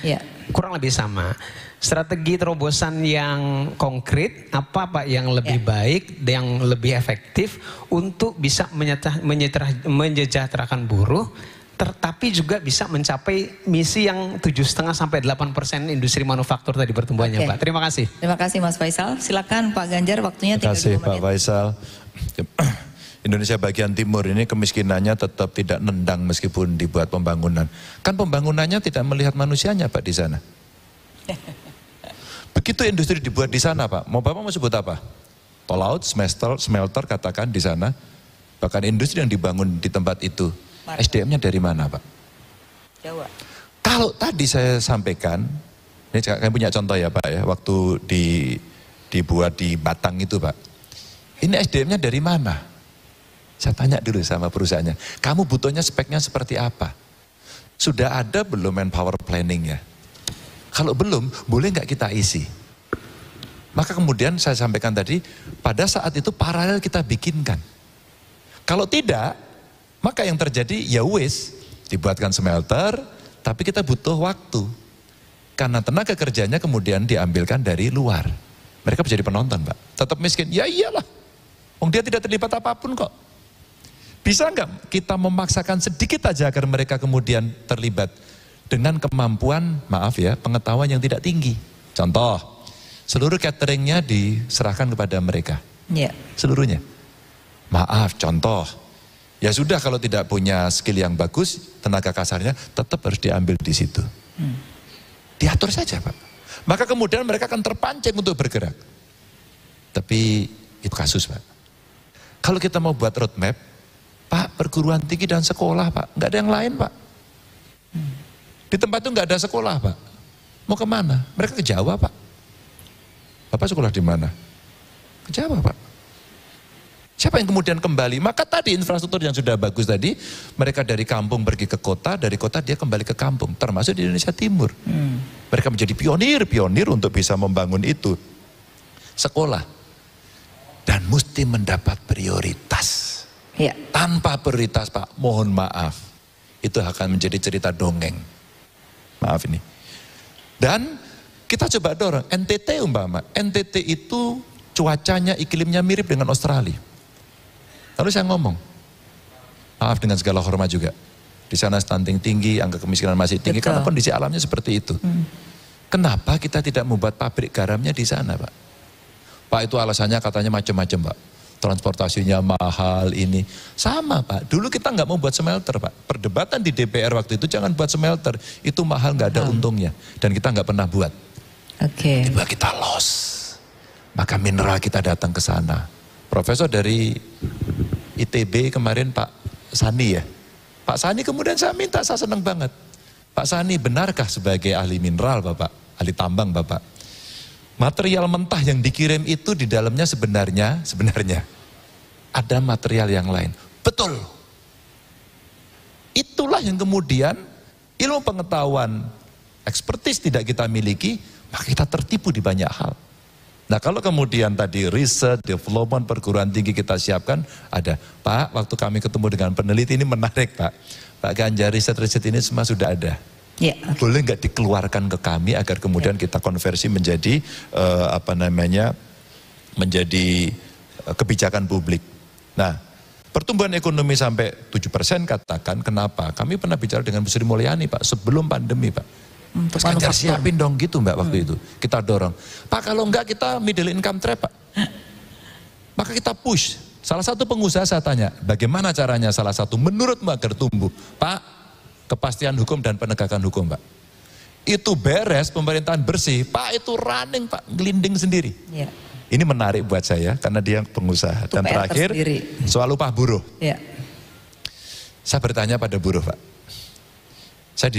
kurang lebih sama. Strategi terobosan yang konkret, apa Pak yang lebih baik, yang lebih efektif untuk bisa menyejahterakan buruh, tapi juga bisa mencapai misi yang 7,5 sampai 8% industri manufaktur tadi pertumbuhannya, Pak. Terima kasih. Terima kasih Mas Faisal. Silakan Pak Ganjar, waktunya 32 menit. Terima kasih Pak Faisal. Indonesia bagian timur ini kemiskinannya tetap tidak nendang meskipun dibuat pembangunan. Kan pembangunannya tidak melihat manusianya Pak di sana. Begitu industri dibuat di sana Pak, Bapak mau sebut apa? Tol laut, smelter katakan di sana. Bahkan industri yang dibangun di tempat itu, SDM-nya dari mana Pak? Jawa. Kalau tadi saya sampaikan, ini kami punya contoh ya Pak ya, waktu dibuat di Batang itu Pak. Ini SDM-nya dari mana? Saya tanya dulu sama perusahaannya, kamu butuhnya speknya seperti apa? Sudah ada belum manpower planning-nya? Kalau belum, boleh nggak kita isi? Maka kemudian saya sampaikan tadi, pada saat itu paralel kita bikinkan. Kalau tidak, maka yang terjadi ya wis, dibuatkan smelter, tapi kita butuh waktu. Karena tenaga kerjanya kemudian diambilkan dari luar. Mereka menjadi penonton Pak, tetap miskin, ya iyalah. Dia tidak terlibat apapun kok. Bisa nggak kita memaksakan sedikit aja agar mereka kemudian terlibat dengan kemampuan, maaf ya, pengetahuan yang tidak tinggi. Contoh, seluruh cateringnya diserahkan kepada mereka. Ya. Seluruhnya. Maaf, contoh. Ya sudah kalau tidak punya skill yang bagus, tenaga kasarnya tetap harus diambil di situ. Diatur saja Pak. Maka kemudian mereka akan terpancing untuk bergerak. Tapi itu kasus Pak. Kalau kita mau buat roadmap, Pak, perguruan tinggi dan sekolah Pak, nggak ada yang lain Pak. Di tempat itu nggak ada sekolah Pak. Mau kemana? Mereka ke Jawa Pak. Bapak sekolah di mana? Ke Jawa Pak. Siapa yang kemudian kembali? Maka tadi infrastruktur yang sudah bagus tadi, mereka dari kampung pergi ke kota, dari kota dia kembali ke kampung, termasuk di Indonesia Timur. Mereka menjadi pionir untuk bisa membangun itu. Sekolah. Dan mesti mendapat prioritas. Ya. Tanpa prioritas Pak, mohon maaf. Itu akan menjadi cerita dongeng. Maaf ini. Dan kita coba dorong, NTT umpama. NTT itu cuacanya, iklimnya mirip dengan Australia. Lalu saya ngomong, maaf dengan segala hormat juga. Di sana stunting tinggi, angka kemiskinan masih tinggi, Betul. karena kondisi alamnya seperti itu. Kenapa kita tidak membuat pabrik garamnya di sana Pak? Pak itu alasannya katanya macam-macam Pak. Transportasinya mahal ini. Sama Pak, dulu kita nggak mau buat smelter Pak. Perdebatan di DPR waktu itu jangan buat smelter. Itu mahal, nggak ada untungnya. Dan kita nggak pernah buat. Oke. Tiba kita loss. Maka mineral kita datang ke sana. Profesor dari ITB kemarin Pak Sani ya. Pak Sani kemudian saya minta, saya senang banget. Pak Sani, benarkah sebagai ahli mineral Bapak, ahli tambang Bapak, material mentah yang dikirim itu di dalamnya sebenarnya ada material yang lain? Betul. Itulah yang kemudian ilmu pengetahuan, ekspertis tidak kita miliki, maka kita tertipu di banyak hal. Nah kalau kemudian tadi riset, development, perguruan tinggi kita siapkan, ada. Pak, waktu kami ketemu dengan peneliti ini menarik Pak. Pak Ganjar, riset-riset ini semua sudah ada. Ya, Boleh nggak dikeluarkan ke kami agar kemudian kita konversi menjadi menjadi kebijakan publik. Nah, pertumbuhan ekonomi sampai 7% katakan, kenapa? Kami pernah bicara dengan Bu Sri Mulyani Pak, sebelum pandemi Pak. Mas Ganjar siapin dong gitu Mbak waktu itu. Kita dorong. Pak kalau enggak kita middle income trap Pak. Maka kita push. Salah satu pengusaha saya tanya, bagaimana caranya salah satu menurutmu agar tumbuh? Pak, kepastian hukum dan penegakan hukum Pak. Itu beres, pemerintahan bersih, Pak itu running Pak, gelinding sendiri. ya. Ini menarik buat saya karena dia pengusaha. Dan PR terakhir tersendiri. soal upah buruh. Ya. Saya bertanya pada buruh Pak. Saya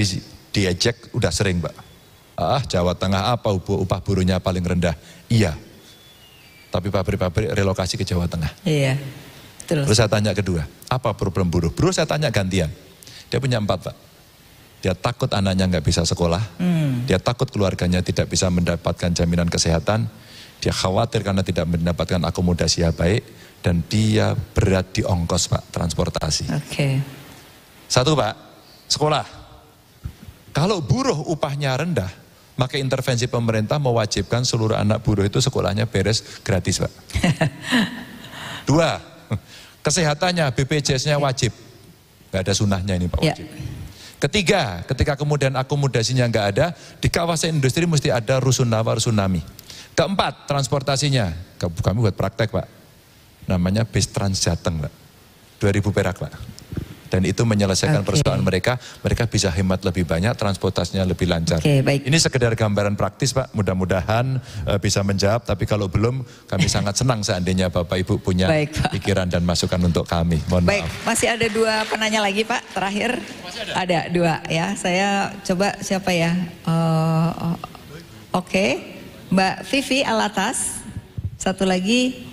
diejek udah sering Pak. Jawa Tengah apa upah buruhnya paling rendah? Iya. Tapi pabrik-pabrik relokasi ke Jawa Tengah. Iya. Betul. Terus saya tanya kedua, apa problem buruh? Buruh saya tanya gantian. Dia punya 4 Pak. Dia takut anaknya nggak bisa sekolah. Dia takut keluarganya tidak bisa mendapatkan jaminan kesehatan. Dia khawatir karena tidak mendapatkan akomodasi yang baik. Dan dia berat di ongkos Pak, transportasi. Oke. Satu Pak, sekolah. Kalau buruh upahnya rendah, maka intervensi pemerintah mewajibkan seluruh anak buruh itu sekolahnya beres gratis Pak. 2, kesehatannya BPJS-nya wajib. Gak ada sunahnya ini Pak, wajib. Ketiga, ketika kemudian akomodasinya nggak ada, di kawasan industri mesti ada rusunawa, rusunami. Keempat, transportasinya. Kami buat praktek, Pak. Namanya bis Trans Jateng, Pak. 2.000 perak, Pak. Dan itu menyelesaikan persoalan mereka bisa hemat lebih banyak, transportasinya lebih lancar. Baik. Ini sekedar gambaran praktis, Pak, mudah-mudahan bisa menjawab, tapi kalau belum, kami sangat senang seandainya Bapak Ibu punya pikiran dan masukan untuk kami. Mohon maaf. Masih ada 2 penanya lagi, Pak, terakhir. Ada 2 ya, saya coba siapa ya? Mbak Vivi Alatas, satu lagi,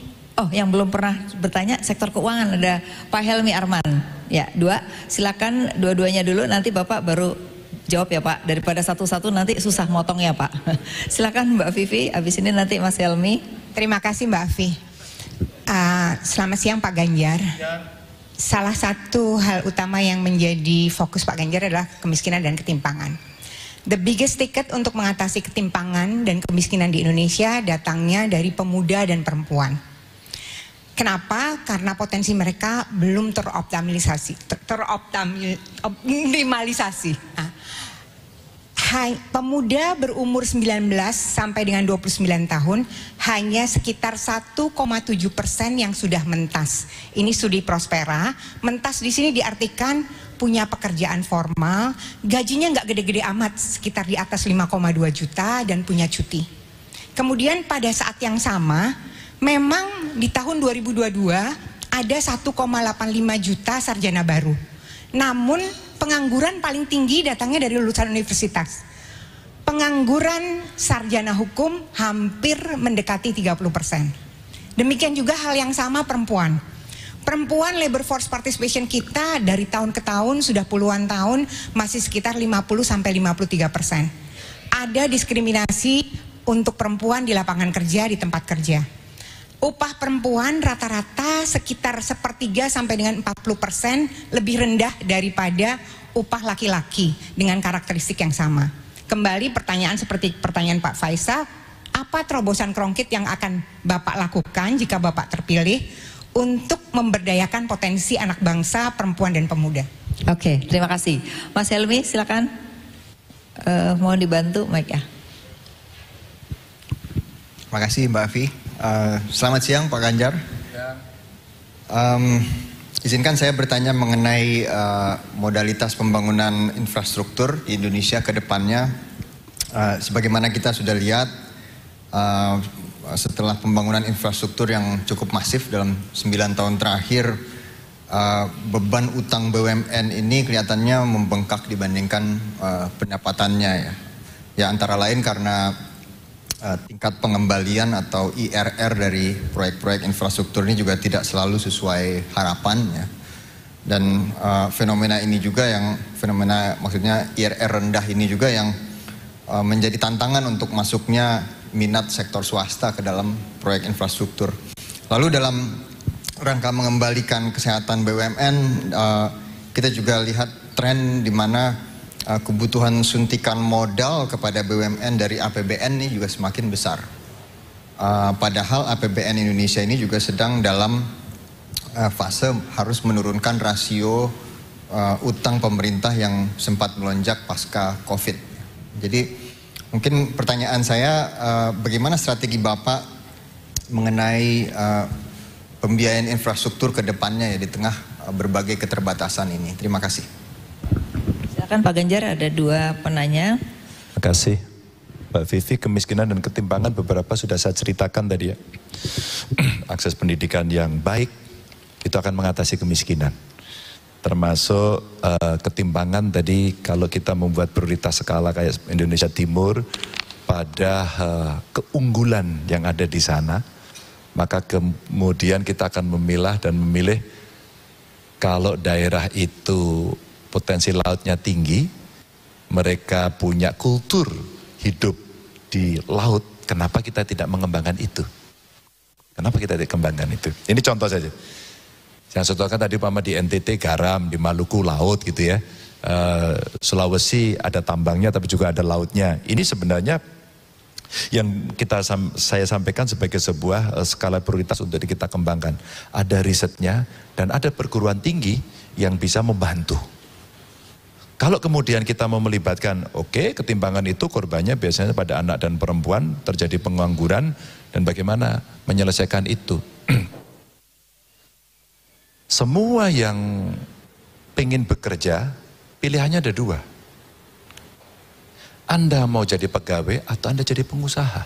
yang belum pernah bertanya, sektor keuangan ada Pak Helmi Arman. Ya, 2. Silakan dua-duanya dulu, nanti Bapak baru jawab ya Pak. Daripada satu-satu nanti susah motongnya Pak. Silakan Mbak Vivi, habis ini nanti Mas Helmi. Terima kasih Mbak Afi. Selamat siang Pak Ganjar. Salah satu hal utama yang menjadi fokus Pak Ganjar adalah kemiskinan dan ketimpangan. The biggest ticket untuk mengatasi ketimpangan dan kemiskinan di Indonesia datangnya dari pemuda dan perempuan. Kenapa? Karena potensi mereka belum teroptimalisasi. Pemuda berumur 19 sampai dengan 29 tahun hanya sekitar 1,7% yang sudah mentas. Ini studi Prospera. Mentas di sini diartikan punya pekerjaan formal, gajinya nggak gede-gede amat, sekitar di atas 5,2 juta dan punya cuti. Kemudian pada saat yang sama, memang di tahun 2022 ada 1,85 juta sarjana baru. Namun pengangguran paling tinggi datangnya dari lulusan universitas. Pengangguran sarjana hukum hampir mendekati 30%. Demikian juga hal yang sama perempuan. Perempuan labor force participation kita dari tahun ke tahun sudah puluhan tahun masih sekitar 50-53%. Ada diskriminasi untuk perempuan di lapangan kerja, di tempat kerja. Upah perempuan rata-rata sekitar 1/3 sampai dengan 40% lebih rendah daripada upah laki-laki dengan karakteristik yang sama. Kembali pertanyaan seperti pertanyaan Pak Faisal, apa terobosan konkret yang akan Bapak lakukan jika Bapak terpilih untuk memberdayakan potensi anak bangsa, perempuan dan pemuda? Terima kasih. Mas Helmi silakan, mohon dibantu mic ya. Terima kasih Mbak Afi. Selamat siang Pak Ganjar. Izinkan saya bertanya mengenai modalitas pembangunan infrastruktur di Indonesia ke depannya. Sebagaimana kita sudah lihat setelah pembangunan infrastruktur yang cukup masif dalam 9 tahun terakhir, beban utang BUMN ini kelihatannya membengkak dibandingkan pendapatannya ya antara lain karena tingkat pengembalian atau IRR dari proyek-proyek infrastruktur ini juga tidak selalu sesuai harapan ya. Dan fenomena ini juga maksudnya IRR rendah ini juga yang menjadi tantangan untuk masuknya minat sektor swasta ke dalam proyek infrastruktur. Lalu dalam rangka mengembalikan kesehatan BUMN, kita juga lihat tren di mana kebutuhan suntikan modal kepada BUMN dari APBN ini juga semakin besar. Padahal APBN Indonesia ini juga sedang dalam fase harus menurunkan rasio utang pemerintah yang sempat melonjak pasca COVID. Jadi mungkin pertanyaan saya, bagaimana strategi Bapak mengenai pembiayaan infrastruktur ke depannya ya di tengah berbagai keterbatasan ini? Terima kasih. Pak Ganjar, ada 2 penanya. Terima kasih Mbak Vivi. Kemiskinan dan ketimpangan beberapa sudah saya ceritakan tadi ya. Akses pendidikan yang baik itu akan mengatasi kemiskinan. Termasuk ketimpangan tadi, kalau kita membuat prioritas skala kayak Indonesia Timur pada keunggulan yang ada di sana, maka kemudian kita akan memilah dan memilih kalau daerah itu potensi lautnya tinggi, mereka punya kultur hidup di laut, kenapa kita tidak mengembangkan itu? Kenapa kita tidak kembangkan itu? Ini contoh saja. Yang saya tadi Pak di NTT garam, di Maluku laut gitu ya. Sulawesi ada tambangnya tapi juga ada lautnya. Ini sebenarnya yang saya sampaikan sebagai sebuah skala prioritas untuk kita kembangkan. Ada risetnya dan ada perguruan tinggi yang bisa membantu. Kalau kemudian kita mau melibatkan, oke, ketimpangan itu korbannya biasanya pada anak dan perempuan, terjadi pengangguran, dan bagaimana menyelesaikan itu. Semua yang pengen bekerja, pilihannya ada dua. Anda mau jadi pegawai atau Anda jadi pengusaha.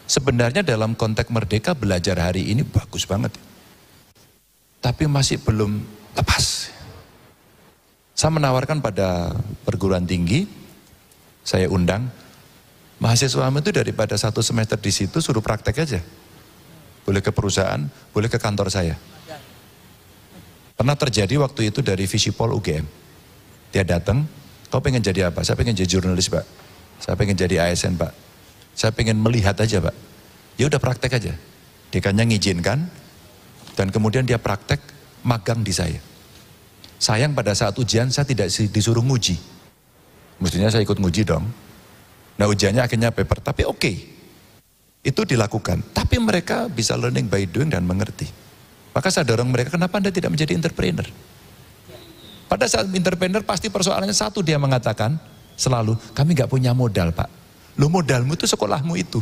Sebenarnya dalam konteks merdeka belajar hari ini bagus banget. Tapi masih belum lepas. Saya menawarkan pada perguruan tinggi, saya undang, mahasiswamu itu daripada 1 semester di situ suruh praktek aja. Boleh ke perusahaan, boleh ke kantor saya. Pernah terjadi waktu itu dari Visipol UGM. Dia datang, kau pengen jadi apa? Saya pengen jadi jurnalis, Pak. Saya pengen jadi ASN, Pak. Saya pengen melihat aja, Pak. Ya udah praktek aja. Dekannya ngizinkan, dan kemudian dia praktek magang di saya. Sayang pada saat ujian saya tidak disuruh nguji. Mestinya saya ikut nguji dong. Nah ujiannya akhirnya paper, tapi oke. Itu dilakukan. Tapi mereka bisa learning by doing dan mengerti. Maka saya dorong mereka, kenapa Anda tidak menjadi entrepreneur? Pada saat entrepreneur pasti persoalannya satu, dia mengatakan selalu, kami gak punya modal Pak. Loh modalmu itu sekolahmu itu.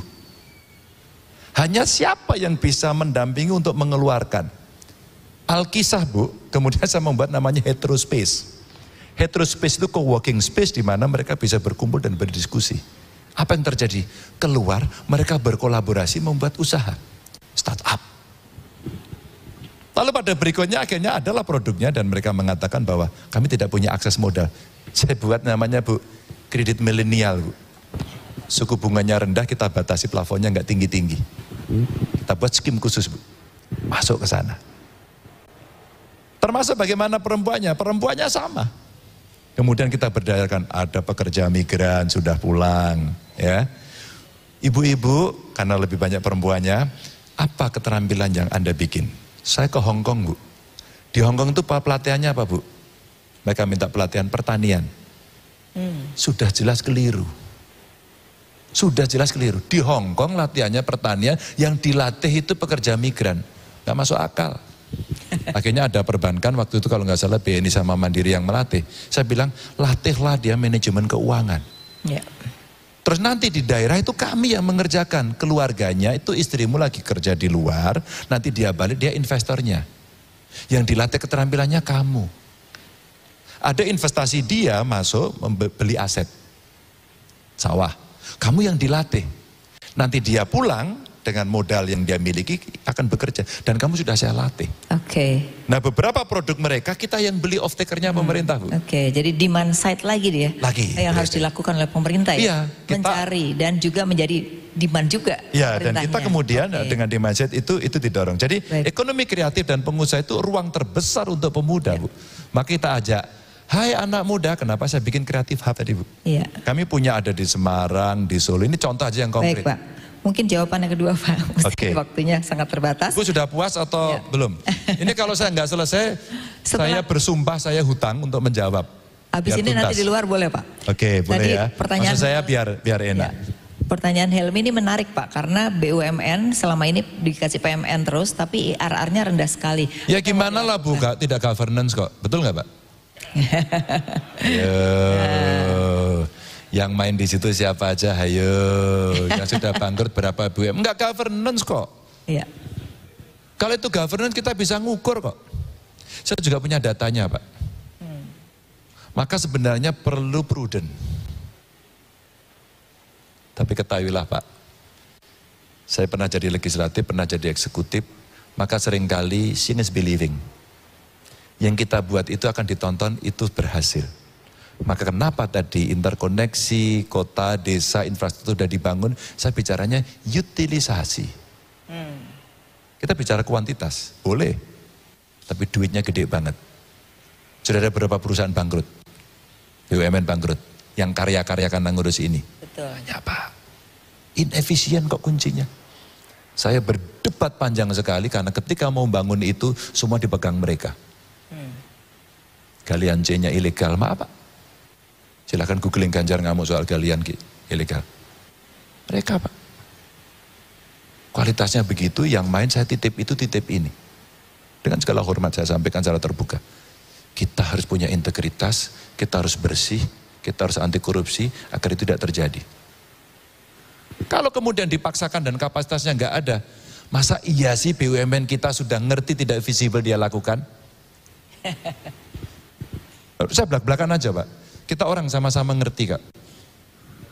Hanya siapa yang bisa mendampingi untuk mengeluarkan. Alkisah Bu, kemudian saya membuat namanya Heterospace. Heterospace itu co-working space di mana mereka bisa berkumpul dan berdiskusi. Apa yang terjadi? Keluar, mereka berkolaborasi membuat usaha. Startup. Lalu pada berikutnya akhirnya adalah produknya dan mereka mengatakan bahwa kami tidak punya akses modal. Saya buat namanya Bu, kredit milenial Bu. Suku bunganya rendah, kita batasi plafonnya nggak tinggi-tinggi. Kita buat skim khusus Bu. Masuk ke sana. Termasuk bagaimana perempuannya, perempuannya sama. Kemudian kita berdayakan, ada pekerja migran sudah pulang, ya. Ibu-ibu, karena lebih banyak perempuannya, apa keterampilan yang Anda bikin? Saya ke Hong Kong Bu. Di Hong Kong itu pelatihannya apa Bu? Mereka minta pelatihan pertanian. Sudah jelas keliru. Sudah jelas keliru. Di Hong Kong latihannya pertanian, yang dilatih itu pekerja migran. Gak masuk akal. Akhirnya ada perbankan waktu itu kalau nggak salah BNI sama Mandiri yang melatih. Saya bilang latihlah dia manajemen keuangan. Ya. Terus nanti di daerah itu kami yang mengerjakan. Keluarganya itu istrimu lagi kerja di luar, nanti dia balik dia investornya. Yang dilatih keterampilannya kamu. Ada investasi dia masuk membeli aset. Sawah. Kamu yang dilatih. Nanti dia pulang dengan modal yang dia miliki akan bekerja dan kamu sudah saya latih. Oke. Nah beberapa produk mereka kita yang beli off takernya pemerintah Bu. Oke, jadi demand side lagi dia. Lagi. Yang harus dilakukan oleh pemerintah ya. Iya, mencari dan juga menjadi demand juga. Iya, dan kita kemudian dengan demand side itu didorong. Jadi ekonomi kreatif dan pengusaha itu ruang terbesar untuk pemuda Bu. Maka kita ajak, hai anak muda, kenapa saya bikin kreatif hub tadi Bu? Iya. Kami punya ada di Semarang, di Solo. Ini contoh aja yang konkret. Baik Pak. Mungkin jawaban yang kedua Pak, waktunya sangat terbatas. Bu sudah puas atau belum? Ini kalau saya nggak selesai, saya bersumpah saya hutang untuk menjawab. Habis ini tuntas. Nanti di luar boleh Pak? Oke, boleh ya. Pertanyaan maksud saya biar enak. Ya. Pertanyaan Helmi ini menarik Pak, karena BUMN selama ini dikasih PMN terus, tapi IRR-nya rendah sekali. Ya gimana lah Bu, tidak governance kok, betul nggak Pak? Yang main di situ siapa aja, hayo. Yang sudah bangkrut berapa BUMN? Enggak governance kok. Iya. Kalau itu governance kita bisa ngukur kok. Saya juga punya datanya Pak. Maka sebenarnya perlu prudent. Tapi ketahuilah Pak, saya pernah jadi legislatif, pernah jadi eksekutif, maka seringkali seeing is believing. Yang kita buat itu akan ditonton, itu berhasil. Maka kenapa tadi interkoneksi, kota, desa, infrastruktur sudah dibangun, saya bicaranya utilisasi. Kita bicara kuantitas, boleh. Tapi duitnya gede banget. Sudah ada beberapa perusahaan bangkrut. BUMN bangkrut. Yang karya-karya karena ngurus ini. Betul. Hanya apa? Inefisien kok kuncinya. Saya berdebat panjang sekali karena ketika mau bangun itu semua dipegang mereka. Galian C-nya ilegal, maaf Pak. Silahkan googling Ganjar ngamuk soal galian ilegal. Mereka Pak. Kualitasnya begitu, yang main saya titip itu titip ini. Dengan segala hormat saya sampaikan secara terbuka. Kita harus punya integritas, kita harus bersih, kita harus anti korupsi agar itu tidak terjadi. Kalau kemudian dipaksakan dan kapasitasnya nggak ada, masa iya sih BUMN kita sudah ngerti tidak visible dia lakukan? Saya belak-belakan aja Pak, kita orang sama-sama ngerti Kak.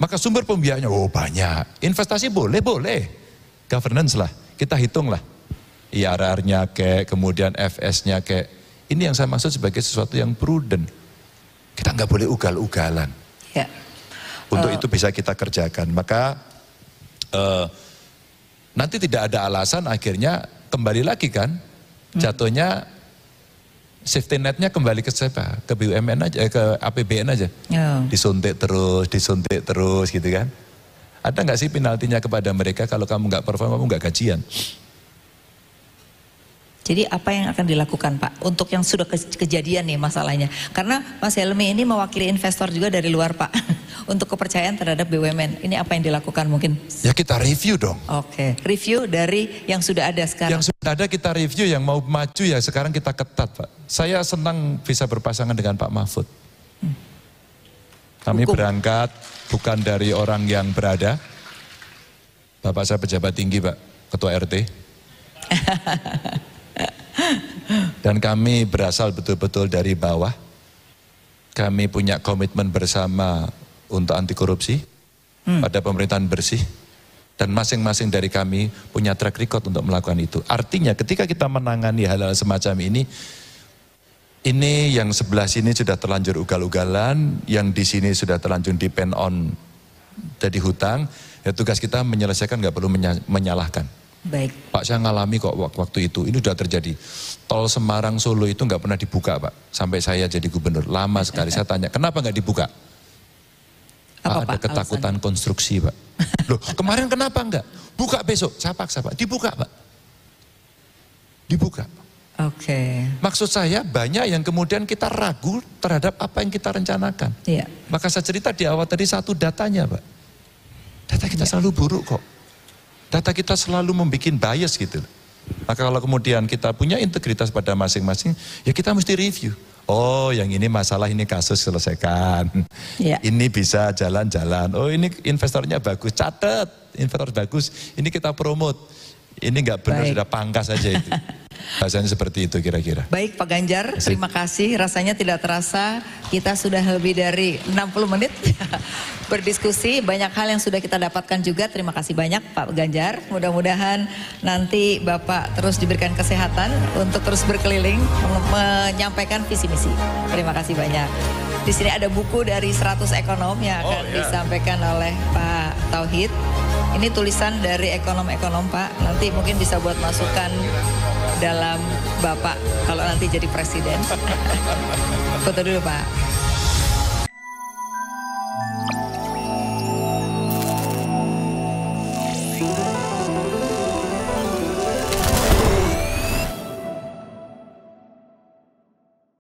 Maka sumber pembiayaannya, oh banyak, investasi boleh, governance lah, kita hitung lah. IRR-nya kayak, kemudian FS-nya kayak, ini yang saya maksud sebagai sesuatu yang prudent. Kita nggak boleh ugal-ugalan. Ya. Untuk itu bisa kita kerjakan. Maka nanti tidak ada alasan akhirnya kembali lagi kan, jatuhnya safety net-nya kembali ke siapa? Ke BUMN aja, ke APBN aja. Disuntik terus gitu kan. Ada nggak sih penaltinya kepada mereka kalau kamu nggak perform, kamu nggak gajian? Jadi apa yang akan dilakukan Pak untuk yang sudah kejadian nih masalahnya? Karena Mas Helmi ini mewakili investor juga dari luar Pak. Untuk kepercayaan terhadap BUMN, ini apa yang dilakukan mungkin? Ya kita review dong. Oke, review dari yang sudah ada sekarang. Yang sudah ada kita review, yang mau maju ya sekarang kita ketat Pak. Saya senang bisa berpasangan dengan Pak Mahfud. Kami berangkat bukan dari orang yang berada. Bapak saya pejabat tinggi Pak, Ketua RT. Dan kami berasal betul-betul dari bawah. Kami punya komitmen bersama untuk anti korupsi, pada pemerintahan bersih. Dan masing-masing dari kami punya track record untuk melakukan itu. Artinya ketika kita menangani hal-hal semacam ini yang sebelah sini sudah terlanjur ugal-ugalan, yang di sini sudah terlanjur depend on jadi hutang, ya tugas kita menyelesaikan, nggak perlu menyalahkan. Baik. Pak saya ngalami kok waktu itu, ini sudah terjadi. Tol Semarang Solo itu nggak pernah dibuka Pak, sampai saya jadi gubernur, lama sekali. Saya tanya, kenapa nggak dibuka? Apa, Pak, ada Pak, ketakutan alasan? konstruksi Pak. Loh kemarin kenapa enggak? Buka besok, saya paksa Pak, dibuka Pak. Dibuka. Oke. Maksud saya banyak yang kemudian kita ragu terhadap apa yang kita rencanakan. Iya. Maka saya cerita di awal tadi satu datanya Pak. Data kita selalu buruk kok. Data kita selalu membuat bias gitu. Maka kalau kemudian kita punya integritas pada masing-masing, ya kita mesti review. Oh yang ini masalah, ini kasus selesaikan. Ya. Ini bisa jalan-jalan. Oh ini investornya bagus, catat. Investor bagus, ini kita promote. Ini nggak benar, Baik. sudah pangkas aja itu. Bahasanya seperti itu kira-kira. Baik Pak Ganjar, terima kasih. Rasanya tidak terasa kita sudah lebih dari 60 menit berdiskusi. Banyak hal yang sudah kita dapatkan juga. Terima kasih banyak Pak Ganjar. Mudah-mudahan nanti Bapak terus diberikan kesehatan untuk terus berkeliling menyampaikan visi misi. Terima kasih banyak. Di sini ada buku dari 100 ekonom yang akan disampaikan oleh Pak Tauhid. Ini tulisan dari ekonom-ekonom Pak. Nanti mungkin bisa buat masukan dalam Bapak kalau nanti jadi presiden. Foto dulu Pak.